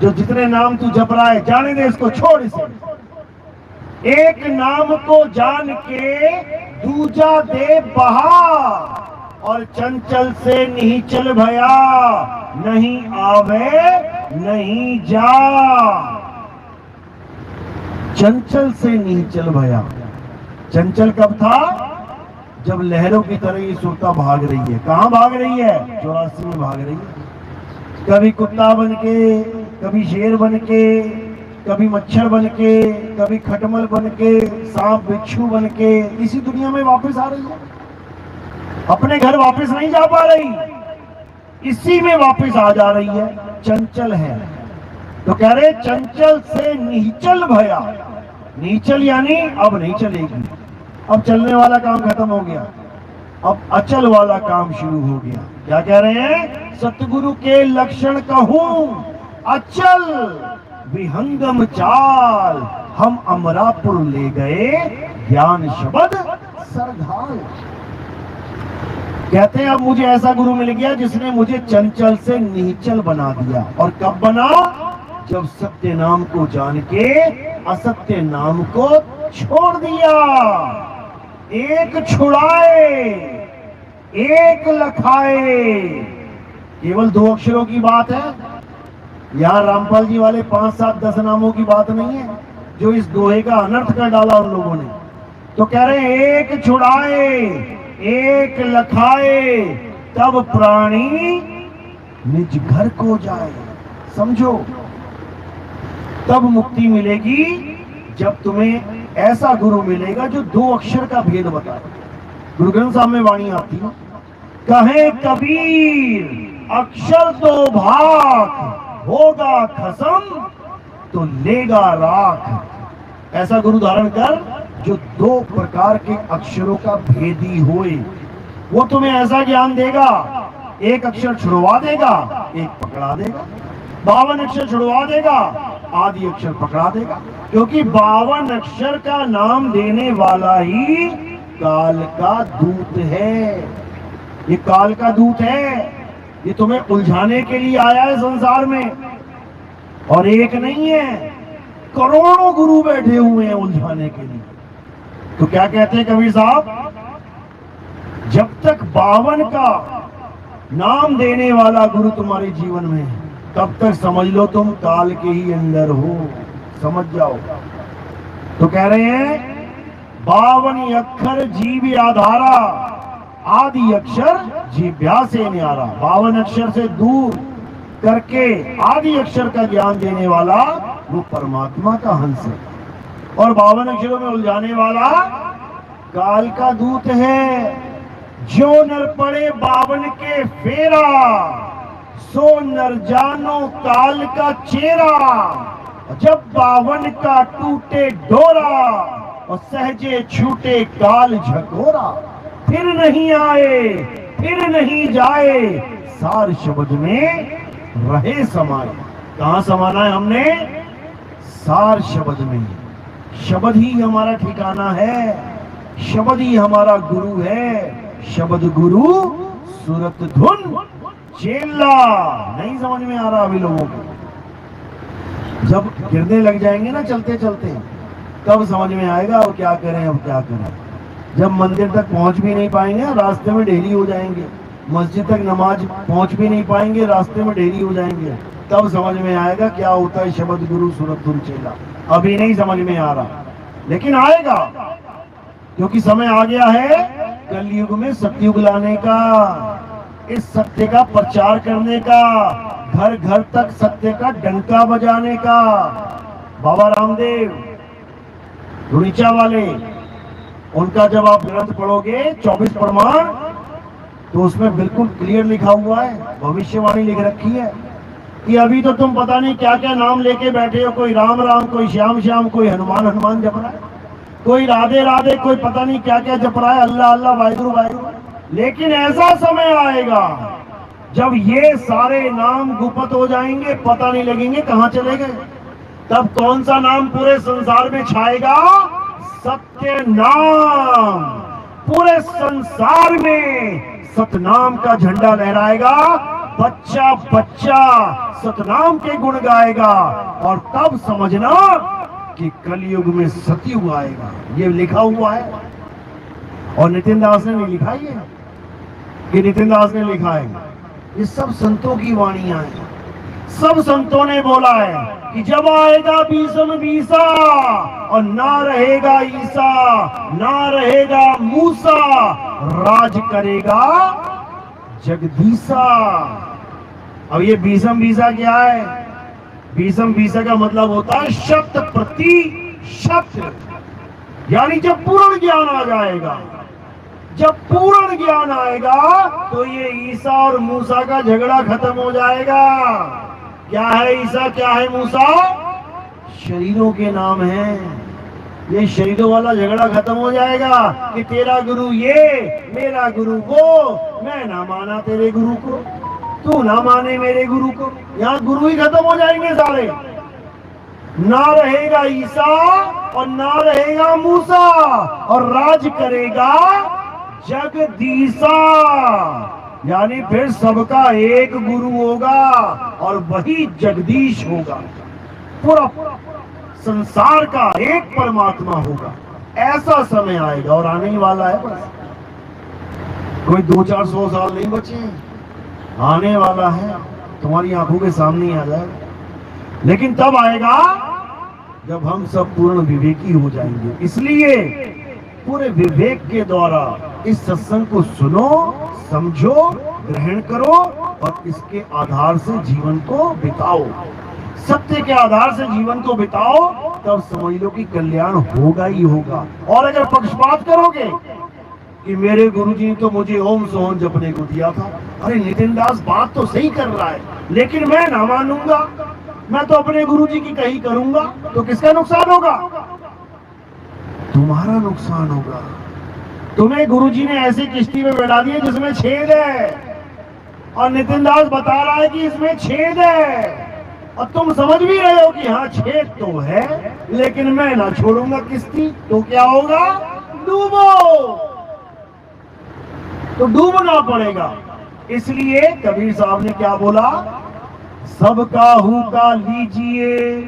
जो जितने नाम तू जप रहा है जाने दे, इसको छोड़ इसे। एक नाम को जान के दूजा दे बहा, और चंचल से नीचल भया नहीं आवे नहीं जा। चंचल से नीचल भया। चंचल कब था? जब लहरों की तरह ये सुरता भाग रही है। कहां भाग रही है? 84 में भाग रही है। कभी कुत्ता बन के, कभी शेर बन के, कभी मच्छर बन के, कभी खटमल बन के, सांप बिच्छू बन के इसी दुनिया में वापस आ रही है। अपने घर वापस नहीं जा पा रही, इसी में वापस आ जा रही है। चंचल है। तो कह रहे चंचल से नीचल भया। नीचल यानी अब नहीं चलेगी, अब चलने वाला काम खत्म हो गया, अब अचल वाला काम शुरू हो गया। क्या कह रहे हैं? सतगुरु के लक्षण कहूं अचल विहंगम चाल, हम अमरापुर ले गए ज्ञान शब्द सरधाल। कहते हैं अब मुझे ऐसा गुरु मिल गया जिसने मुझे चंचल से नीचल बना दिया। और कब बना? जब सत्य नाम को जान के असत्य नाम को छोड़ दिया। एक छुड़ाए एक लखाए, केवल 2 अक्षरों की बात है। यहां रामपाल जी वाले 5, 7, 10 नामों की बात नहीं है जो इस दोहे का अनर्थ कर डाला उन लोगों ने। तो कह रहे हैं एक छुड़ाए एक लखाए, तब प्राणी निज घर को जाए। समझो, तब मुक्ति मिलेगी जब तुम्हें ऐसा गुरु मिलेगा जो 2 अक्षर का भेद बताए। गुरु ग्रंथ साहब में वाणी आती है, कहे कबीर अक्षर तो भाग, होगा खसम तो लेगा राख। ऐसा गुरु धारण कर जो 2 प्रकार के अक्षरों का भेदी होए। वो तुम्हें ऐसा ज्ञान देगा, एक अक्षर छुड़वा देगा, एक पकड़ा देगा। 52 अक्षर छुड़वा देगा, आदि अक्षर पकड़ा देगा। क्योंकि 52 अक्षर का नाम देने वाला ही काल का दूत है। ये काल का दूत है, ये तुम्हें उलझाने के लिए आया है संसार में। और एक नहीं है, करोड़ों गुरु बैठे हुए हैं उलझाने के लिए। तो क्या कहते हैं कबीर साहब? जब तक 52 का नाम देने वाला गुरु तुम्हारे जीवन में है, तब तक समझ लो तुम काल के ही अंदर हो। समझ जाओ। तो कह रहे हैं 52 अक्षर जीव आधारा, आदि अक्षर जीव्या से न्यारा। 52 अक्षर से दूर करके आदि अक्षर का ज्ञान देने वाला वो परमात्मा का हंस है, और 52 अक्षरों में उलझाने वाला काल का दूत है। जो नर पड़े 52 के फेरा, सो नर जानो काल का चेहरा। जब 52 का टूटे डोरा, और सहजे छूटे काल झकोरा। फिर नहीं आए फिर नहीं जाए, सार शब्द में रहे समाए। कहां समाना है हमने? सार शब्द में। शब्द ही हमारा ठिकाना है, शब्द ही हमारा गुरु है। शब्द गुरु सूरत धुन चेला। नहीं समझ में आ रहा अभी लोगों को? जब गिरने लग जाएंगे ना चलते चलते, तब समझ में आएगा अब क्या करें अब क्या करें। जब मंदिर तक पहुंच भी नहीं पाएंगे, रास्ते में ढेरी हो जाएंगे। मस्जिद तक नमाज पहुंच भी नहीं पाएंगे, रास्ते में ढेरी हो जाएंगे, तब समझ में आएगा क्या होता है शब्द गुरु सूरत धुन चेला। अभी नहीं समझ में आ रहा, लेकिन आएगा, क्योंकि समय आ गया है कलयुग में सतयुग लाने का, इस सत्य का प्रचार करने का, घर घर तक सत्य का डंका बजाने का। बाबा रामदेव रुणिचा वाले, उनका जब आप ग्रंथ पढ़ोगे 24 प्रमाण, तो उसमें बिल्कुल क्लियर लिखा हुआ है, भविष्यवाणी लिख रखी है कि अभी तो तुम पता नहीं क्या क्या नाम लेके बैठे हो। कोई राम राम, कोई श्याम श्याम, कोई हनुमान हनुमान जप रहा है, कोई राधे राधे, कोई पता नहीं क्या क्या जप रहा है, अल्लाह अल्लाह वाहिगुरु वाहिगुरु। लेकिन ऐसा समय आएगा जब ये सारे नाम गुप्त हो जाएंगे, पता नहीं लगेंगे कहां चले गए। तब कौन सा नाम पूरे संसार में छाएगा? सत्य नाम। पूरे संसार में सतनाम का झंडा लहराएगा, बच्चा बच्चा सतनाम के गुण गाएगा। और तब समझना कि कलयुग में सतयुग आएगा। ये लिखा हुआ है, और नितिन दास ने नहीं लिखा ये नितिन दास ने लिखा है। ये सब संतों की वाणियां हैं, सब संतों ने बोला है कि जब आएगा बीसम बीसा, और ना रहेगा ईसा ना रहेगा मूसा, राज करेगा जगदीसा। अब ये बीसम बीसा क्या है? बीसम बीसा का मतलब होता है 100%, यानी जब पूर्ण ज्ञान आ जाएगा, जब पूर्ण ज्ञान आएगा तो ये ईसा और मूसा का झगड़ा खत्म हो जाएगा। क्या है ईसा, क्या है मूसा? शरीरों के नाम हैं। ये शरीरों वाला झगड़ा खत्म हो जाएगा कि तेरा गुरु ये, मेरा गुरु वो, मैं ना माना तेरे गुरु को, तू ना माने मेरे गुरु को। यहाँ गुरु ही खत्म हो जाएंगे सारे। ना रहेगा ईसा और ना रहेगा मूसा, और राज करेगा जगदीसा। यानी फिर सबका एक गुरु होगा और वही जगदीश होगा। पूरा संसार का एक परमात्मा होगा। ऐसा समय आएगा, और आने ही वाला है। बस कोई 200-400 साल नहीं बचे हैं, आने वाला है, तुम्हारी आंखों के सामने ही आ जाएगा। लेकिन तब आएगा जब हम सब पूर्ण विवेकी हो जाएंगे। इसलिए पूरे विवेक के द्वारा इस सत्संग को सुनो, समझो, ग्रहण करो, और इसके आधार से जीवन को बिताओ। सत्य के आधार से जीवन को बिताओ, तब समझ लो कि कल्याण होगा ही होगा। और अगर पक्षपात करोगे कि मेरे गुरुजी ने तो मुझे ओम सोहम जपने को दिया था, अरे नितिन दास बात तो सही कर रहा है, लेकिन मैं ना मानूंगा, मैं तो अपने गुरुजी की कही करूंगा, तो किसका नुकसान होगा? तुम्हारा नुकसान होगा। तुम्हें गुरुजी ने ऐसी किश्ती में बैठा दिया जिसमें छेद है, और नितिन दास बता रहा है कि इसमें छेद है, और तुम समझ भी रहे हो कि हाँ छेद तो है, लेकिन मैं ना छोड़ूंगा किश्ती, तो क्या होगा? डूबो। तो डूबना पड़ेगा। इसलिए कबीर साहब ने क्या बोला? सबका हुका लीजिए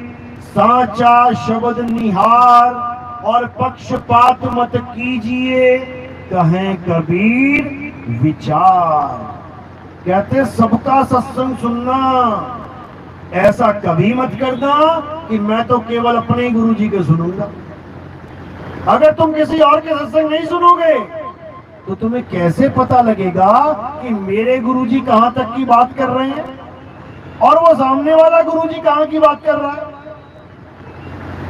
साचा शब्द निहार, और पक्षपात मत कीजिए, कहें कबीर विचार। कहते सबका सत्संग सुनना, ऐसा कभी मत करना कि मैं तो केवल अपने गुरु जी के सुनूंगा। अगर तुम किसी और के सत्संग नहीं सुनोगे तो तुम्हें कैसे पता लगेगा कि मेरे गुरु जी कहां तक की बात कर रहे हैं? और वो सामने वाला गुरुजी कहां की बात कर रहा है,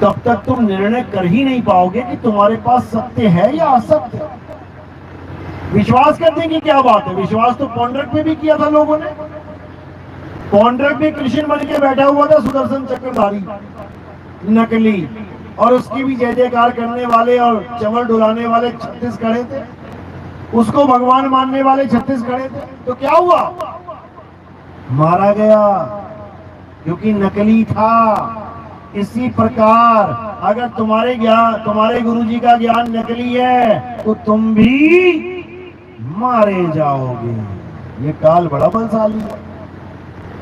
तब तक तुम निर्णय कर ही नहीं पाओगे कि तुम्हारे पास सत्य है या असत्य। विश्वास करने की क्या बात है, विश्वास तो पौंड्रक में भी किया था लोगों ने। पौंड्रक भी कृष्ण बन के बैठा हुआ था, सुदर्शन चक्रधारी नकली, और उसकी भी जय जयकार करने वाले और चमर डुलाने वाले 36 खड़े थे, उसको भगवान मानने वाले 36 खड़े थे। तो क्या हुआ, मारा गया क्योंकि नकली था। इसी प्रकार अगर तुम्हारे गुरुजी का ज्ञान नकली है तो तुम भी मारे जाओगे। ये काल बड़ा बलशाली है,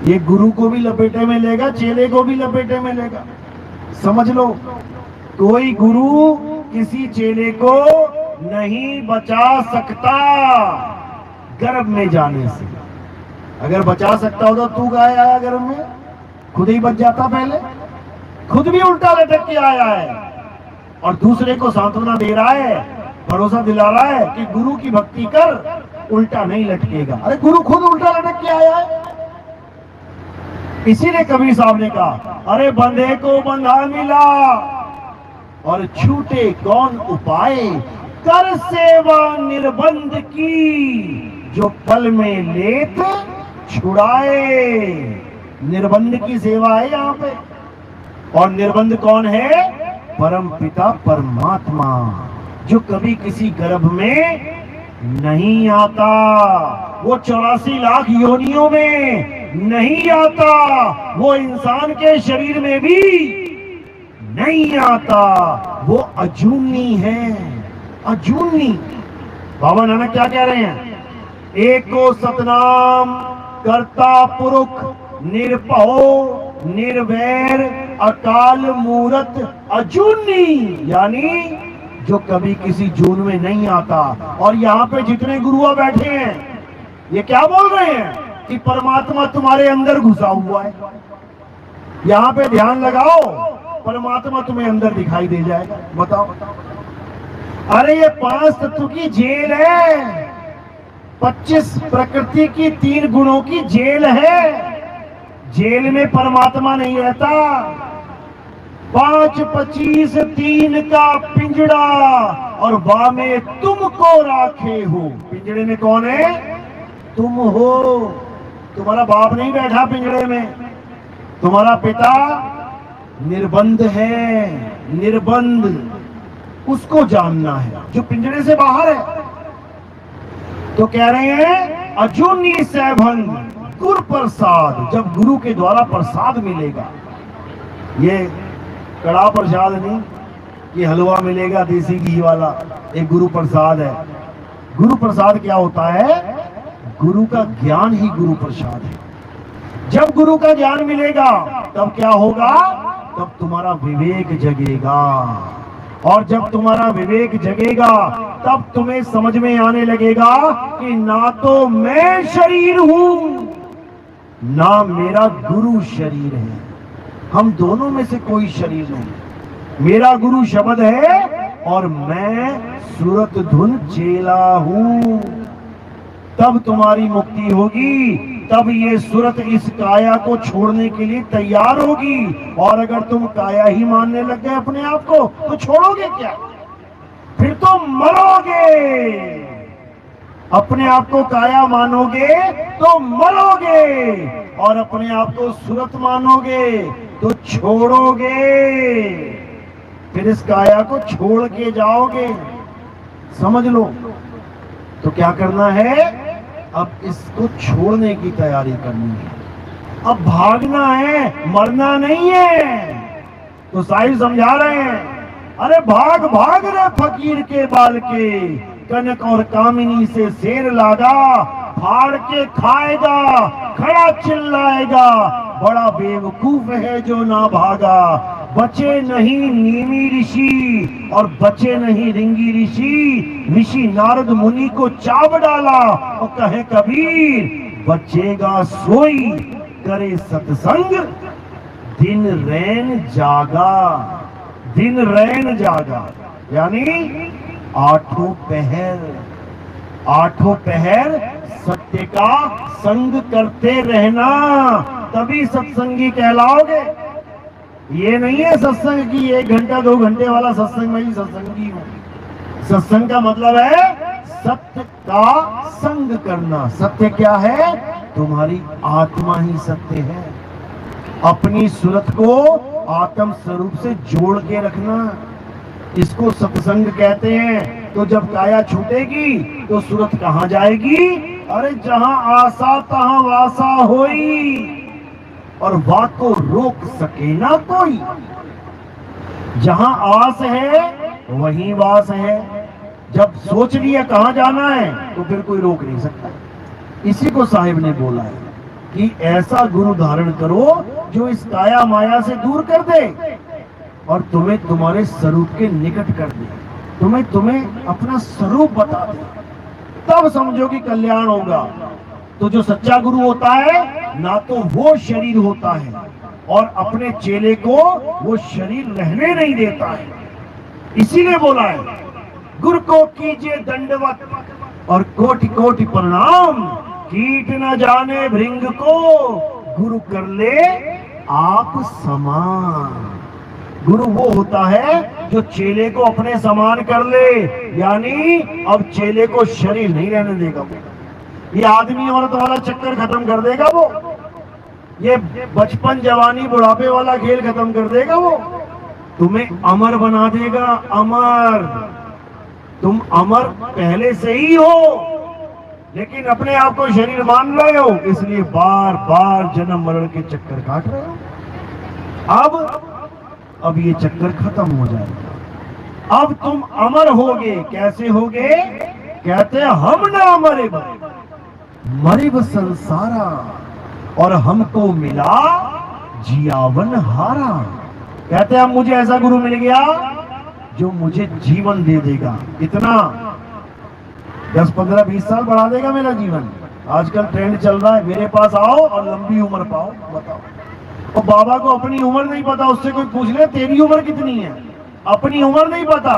ये गुरु को भी लपेटे में लेगा, चेले को भी लपेटे में लेगा। समझ लो, कोई गुरु किसी चेले को नहीं बचा सकता गर्भ में जाने से। अगर बचा सकता होता तू गाय आया गर्भ में, खुद ही बच जाता पहले। खुद भी उल्टा लटक के आया है और दूसरे को सांत्वना दे रहा है, भरोसा दिला रहा है कि गुरु की भक्ति कर, उल्टा नहीं लटकेगा। अरे गुरु खुद उल्टा लटक के आया है। इसीलिए कबीर साहब ने कहा, अरे बंधे को बंधा मिला और छूटे कौन उपाय, कर सेवा निर्बंध की जो पल में लेत छुड़ाए। निर्बंध की सेवा है यहाँ पे, और निर्बंध कौन है, परम पिता परमात्मा, जो कभी किसी गर्भ में नहीं आता, वो 84 लाख योनियों में नहीं आता, वो इंसान के शरीर में भी नहीं आता, वो अजूनी है, अजूनी। बाबा नानक क्या कह रहे हैं, एको सतनाम कर्ता पुरुष निर्भव निर्वैर अकाल मूरत अजूनी, यानी जो कभी किसी जून में नहीं आता। और यहाँ पे जितने गुरुआ बैठे हैं ये क्या बोल रहे हैं कि परमात्मा तुम्हारे अंदर घुसा हुआ है। यहाँ पे ध्यान लगाओ, परमात्मा तुम्हें अंदर दिखाई दे जाएगा। बताओ, अरे ये 5 तत्व की जेल है, 25 प्रकृति की 3 गुणों की जेल है। जेल में परमात्मा नहीं रहता। 5 25 3 का पिंजड़ा और बा में तुमको राखे हो। पिंजड़े में कौन है, तुम हो। तुम्हारा बाप नहीं बैठा पिंजड़े में, तुम्हारा पिता निर्बंध है, निर्बंध। उसको जानना है जो पिंजड़े से बाहर है। तो कह रहे हैं अजूनी सैभंग गुरु प्रसाद, जब गुरु के द्वारा प्रसाद मिलेगा, ये कड़ा प्रसाद नहीं, ये हलवा मिलेगा देसी घी वाला, एक गुरु प्रसाद है। गुरु प्रसाद क्या होता है, गुरु का ज्ञान ही गुरु प्रसाद है। जब गुरु का ज्ञान मिलेगा तब क्या होगा, तब तुम्हारा विवेक जगेगा, और जब तुम्हारा विवेक जगेगा तब तुम्हें समझ में आने लगेगा कि ना तो मैं शरीर हूं ना मेरा गुरु शरीर है, हम दोनों में से कोई शरीर नहीं। मेरा गुरु शब्द है और मैं सूरत धुन चेला हूं। तब तुम्हारी मुक्ति होगी, तब ये सूरत इस काया को छोड़ने के लिए तैयार होगी। और अगर तुम काया ही मानने लग गए अपने आप को तो छोड़ोगे क्या, फिर तो मरोगे। अपने आप को काया मानोगे तो मरोगे, और अपने आप को सूरत मानोगे तो छोड़ोगे, फिर इस काया को छोड़ के जाओगे। समझ लो। तो क्या करना है, अब इसको छोड़ने की तैयारी करनी है। अब भागना है, मरना नहीं है। तो साहिब समझा रहे हैं, अरे भाग भाग रे फकीर के बाल के, कनक और कामिनी से शेर लागा, फाड़ के खाएगा, खड़ा चिल्लाएगा, बड़ा बेवकूफ है जो ना भागा। बचे नहीं नीमी ऋषि और बचे नहीं रिंगी ऋषि, ऋषि नारद मुनि को चाव डाला और कहे कबीर, बचेगा सोई करे सत्संग, दिन रैन जागा। दिन रैन जागा यानी 8 पहर सत्य का संग करते रहना, तभी सत्संगी कहलाओगे। ये नहीं है सत्संग की 1 घंटा 2 घंटे वाला सत्संग में ही सत्संगी हूं। सत्संग का मतलब है सत्य का संग करना। सत्य क्या है? तुम्हारी आत्मा ही सत्य है। अपनी सूरत को आत्म स्वरूप से जोड़ के रखना, इसको सत्संग कहते हैं। तो जब काया छूटेगी तो सूरत कहां जाएगी? अरे जहां आशा तहां वासा होई, और वाक को रोक सके ना कोई। जहां आस है वहीं वास है। जब सोच लिया कहां जाना है तो फिर कोई रोक नहीं सकता। इसी को साहिब ने बोला है कि ऐसा गुरु धारण करो जो इस काया माया से दूर कर दे और तुम्हें तुम्हारे स्वरूप के निकट कर दे, तुम्हें अपना स्वरूप बता दे, तब समझो कि कल्याण होगा। तो जो सच्चा गुरु होता है ना तो वो शरीर होता है और अपने चेले को वो शरीर रहने नहीं देता है। इसीलिए बोला है गुरु को कीजिए दंडवत और कोटि कोटि प्रणाम, कीट न जाने भृंग को गुरु कर ले आप समान। गुरु वो होता है जो चेले को अपने समान कर ले, यानी अब चेले को शरीर नहीं रहने देगा। ये आदमी औरत वाला चक्कर खत्म कर देगा वो, ये बचपन जवानी बुढ़ापे वाला खेल खत्म कर देगा वो, तुम्हें अमर बना देगा। अमर, तुम अमर पहले से ही हो, लेकिन अपने आप को शरीर मान रहे हो, इसलिए बार बार जन्म मरण के चक्कर काट रहे हो। अब ये चक्कर खत्म हो जाएगा। अब तुम अमर होगे। कैसे होगे? कहते हैं हम ना मरे मरे व संसारा, और हमको मिला जियावन हारा। कहते हैं मुझे ऐसा गुरु मिल गया जो मुझे जीवन दे देगा। कितना? 10, 15, 20 साल बढ़ा देगा मेरा जीवन। आजकल ट्रेंड चल रहा है मेरे पास आओ और लंबी उम्र पाओ। बताओ, और बाबा को अपनी उम्र नहीं पता, उससे कोई पूछ ले तेरी उम्र कितनी है, अपनी उम्र नहीं पता,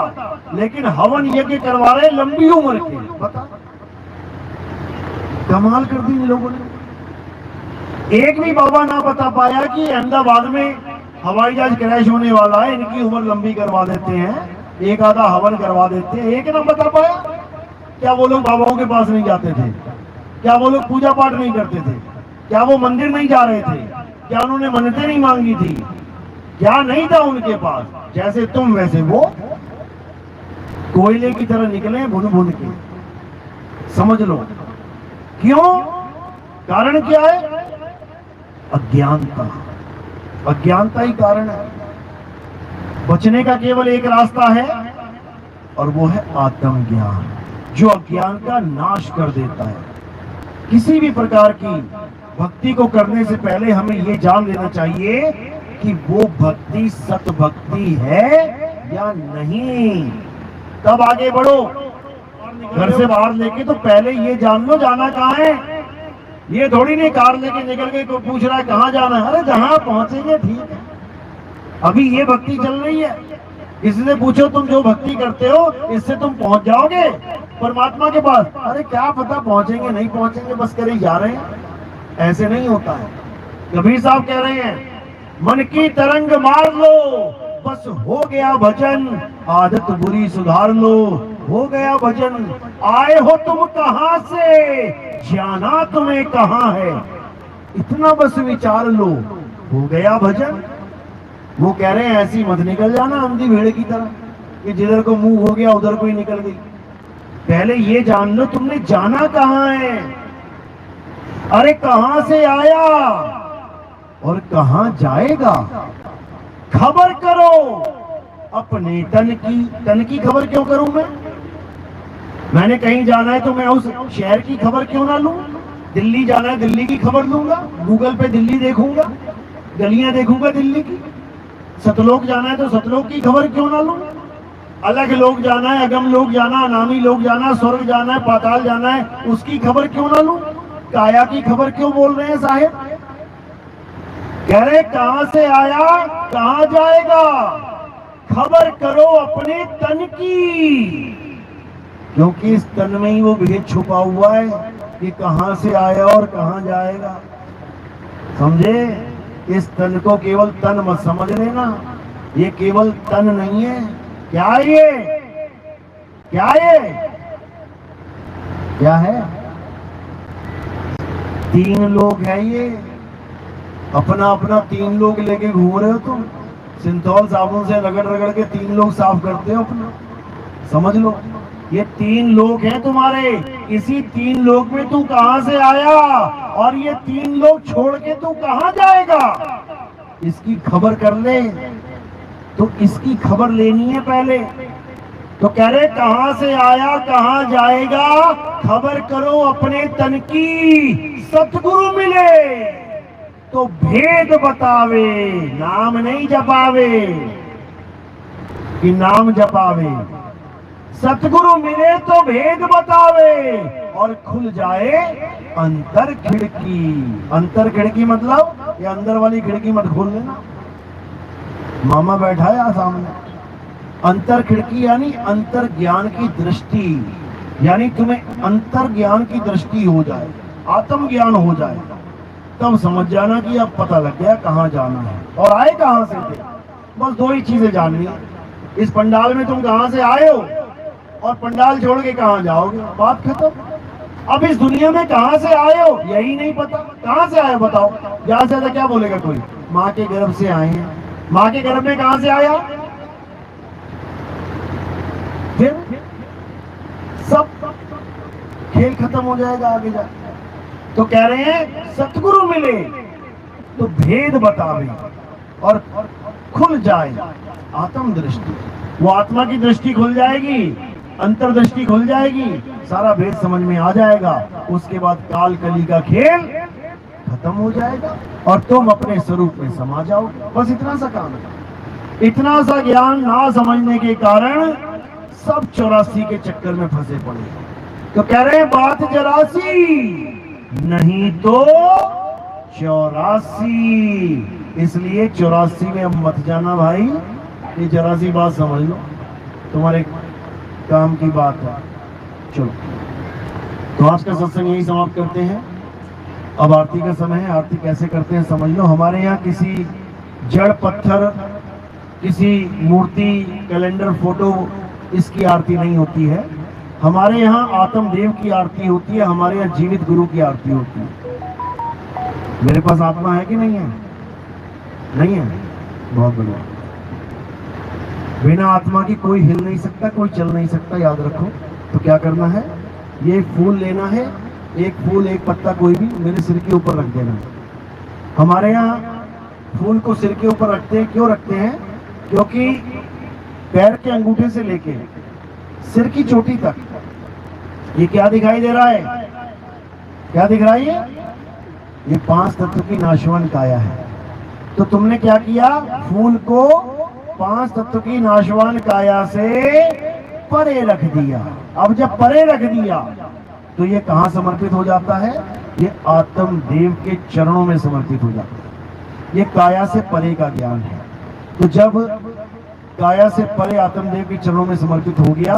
लेकिन हवन यज्ञ करवा रहे लंबी उम्र के। बता, कमाल कर दी इन लोगों ने। एक भी बाबा ना बता पाया कि अहमदाबाद में हवाई जहाज क्रैश होने वाला है, इनकी उम्र लंबी करवा देते हैं, एक आधा हवन करवा देते हैं। एक ना बता पाया। क्या वो लोग बाबाओं के पास नहीं जाते थे? क्या वो लोग पूजा पाठ नहीं करते थे? क्या वो मंदिर नहीं जा रहे थे? क्या उन्होंने मन्नतें नहीं मांगी थी? क्या नहीं था उनके पास? जैसे तुम वैसे वो, कोयले की तरह निकले भुन भुन के। समझ लो क्यों? कारण क्या है? अज्ञानता। अज्ञानता ही कारण है। बचने का केवल एक रास्ता है और वो है आत्मज्ञान, जो अज्ञान का नाश कर देता है। किसी भी प्रकार की भक्ति को करने से पहले हमें ये जान लेना चाहिए कि वो भक्ति सत भक्ति है या नहीं, तब आगे बढ़ो। घर से बाहर लेके तो पहले ये जान लो जाना कहाँ है। ये थोड़ी नहीं कार लेके निकल के कोई पूछ रहा है कहाँ जाना है। अरे जहां पहुंचेंगे ठीक है। अभी ये भक्ति चल रही है, इससे पूछो तुम जो भक्ति करते हो इससे तुम पहुंच जाओगे परमात्मा के पास। अरे क्या पता पहुंचेंगे नहीं पहुंचेंगे, बस करे जा रहे हैं। ऐसे नहीं होता है। कबीर साहब कह रहे हैं मन की तरंग मार लो, बस हो गया भजन, आदत बुरी सुधार लो, हो गया भजन। आए हो तुम कहां से, जाना तुम्हें कहां है, इतना बस विचार लो, हो गया भजन। वो कह रहे हैं ऐसी मत निकल जाना अंधी भेड़ की तरह कि जिधर को मुंह हो गया उधर को ही निकल गई। पहले ये जान लो तुमने जाना कहां है। अरे कहां से आया और कहां जाएगा, खबर करो अपने तन की खबर क्यों करूं मैंने कहीं जाना है तो मैं उस शहर की खबर क्यों ना लूं। दिल्ली जाना है दिल्ली की खबर लूंगा, गूगल पे दिल्ली देखूंगा, गलियां देखूंगा दिल्ली की। सतलोक जाना है तो सतलोक की खबर क्यों ना लूं। अलग लोग जाना है, अगम लोग जाना, अनामी लोग जाना, स्वर्ग जाना है, पाताल जाना है, उसकी खबर क्यों ना लूं। काया की खबर क्यों बोल रहे हैं साहेब। कह रहे कहां से आया कहां जाएगा, खबर करो अपने तन की, क्योंकि इस तन में ही वो भेद छुपा हुआ है। कि कहां से आया और कहां जाएगा। समझे? इस तन को केवल तन मत समझ लेना, ये केवल तन नहीं है। क्या ये, क्या ये, क्या है? 3 लोग है ये, अपना अपना 3 लोग लेके घूम रहे हो तुम। सिंथॉल साबुन से रगड़ रगड़ के 3 लोग साफ करते हो अपना। समझ लो, ये 3 लोग हैं तुम्हारे। इसी 3 लोग में तू कहां से आया और ये 3 लोग छोड़ के तू कहां जाएगा, इसकी खबर कर ले। तो इसकी खबर लेनी है पहले। तो कह रहे कहां से आया कहां जाएगा, खबर करो अपने तन की। सतगुरु मिले तो भेद बतावे, नाम नहीं जपावे कि नाम जपावे। सतगुरु मिले तो भेद बतावे और खुल जाए अंतर खिड़की। अंतर खिड़की मतलब ये अंदर वाली खिड़की मत खोल लेना, मामा बैठा है सामने। अंतर खिड़की यानी अंतर ज्ञान की दृष्टि, यानी तुम्हें अंतर ज्ञान की दृष्टि हो जाए, आत्म ज्ञान हो जाए, तब समझ जाना कि अब पता लग गया कहां जाना है और आए कहां से थे। बस 2 ही चीजें जाननी है, इस पंडाल में तुम कहां से आए हो और पंडाल छोड़ के कहां जाओगे, बात खत्म। अब इस दुनिया में कहां से आए हो यही नहीं पता, कहां से आए बताओ। ज्यादा से ज्यादा क्या बोलेगा कोई, माँ के गर्भ से आए हैं। माँ के गर्भ में कहां से आया, फिर सब खेल खत्म हो जाएगा आगे जाके। तो कह रहे हैं सतगुरु मिले तो भेद बतावे और खुल जाए आत्म दृष्टि। वो आत्मा की दृष्टि खुल जाएगी, अंतर्दृष्टि खुल जाएगी, सारा भेद समझ में आ जाएगा। उसके बाद काल कली का खेल खत्म हो जाएगा और तुम अपने स्वरूप में समा जाओगे। बस इतना सा काम है। इतना सा ज्ञान ना समझने के कारण सब 84 के चक्कर में फंसे पड़े। तो कह रहे हैं बात 84 नहीं तो 84। इसलिए 84 में अब मत जाना भाई, ये 84 बात समझ लो, तुम्हारे काम की बात है। चलो, तो आज का सत्संग यही समाप्त करते हैं। अब आरती का समय है, आरती कैसे करते हैं समझ लो। हमारे यहाँ किसी जड़ पत्थर, किसी मूर्ति, कैलेंडर, फोटो, इसकी आरती नहीं होती है। हमारे यहाँ आत्मदेव की आरती होती है, हमारे यहाँ जीवित गुरु की आरती होती है। मेरे पास आत्मा है कि नहीं है? नहीं है, बहुत बढ़िया। बिना आत्मा की कोई हिल नहीं सकता, कोई चल नहीं सकता, याद रखो। तो क्या करना है, ये फूल लेना है, एक फूल एक पत्ता कोई भी मेरे सिर के ऊपर रख देना। हमारे यहाँ फूल को सिर के ऊपर रखते हैं, क्यों रखते हैं? क्योंकि पैर के अंगूठे से लेके सिर की चोटी तक ये क्या दिखाई दे रहा है, क्या दिख रहा है? ये 5 तत्व की नाशवान काया है। तो तुमने क्या किया, फूल को 5 तत्व की नाशवान काया से परे रख दिया। अब जब परे रख दिया तो ये कहां समर्पित हो जाता है? ये आत्मदेव के चरणों में समर्पित हो जाता है। ये काया से परे का ज्ञान है। तो जब काया से परे आत्मदेव के चरणों में समर्पित हो गया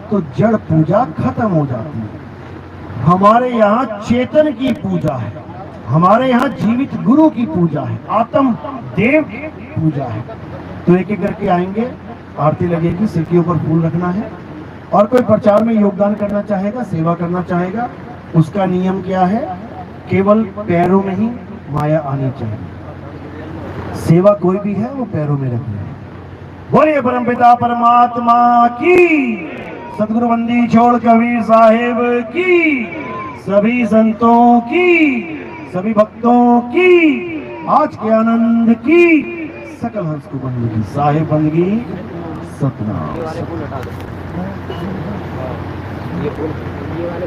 तो जड़ पूजा खत्म हो जाती है। हमारे यहाँ चेतन की पूजा है, हमारे यहाँ जीवित गुरु की पूजा है, आत्मदेव की पूजा है। तो एक एक करके आएंगे, आरती लगेगी, सिर के ऊपर फूल रखना है। और कोई प्रचार में योगदान करना चाहेगा, सेवा करना चाहेगा, उसका नियम क्या है? केवल पैरों में ही माया आनी चाहिए। सेवा कोई भी है वो पैरों में रखनी है। बोलिए परमपिता परमात्मा की, सतगुरु बंदी छोड़ कबीर साहेब की, सभी संतों की, सभी भक्तों की, आज के आनंद की, सकल हंस को बंदगी, साहेब बंदगी, सतनाम।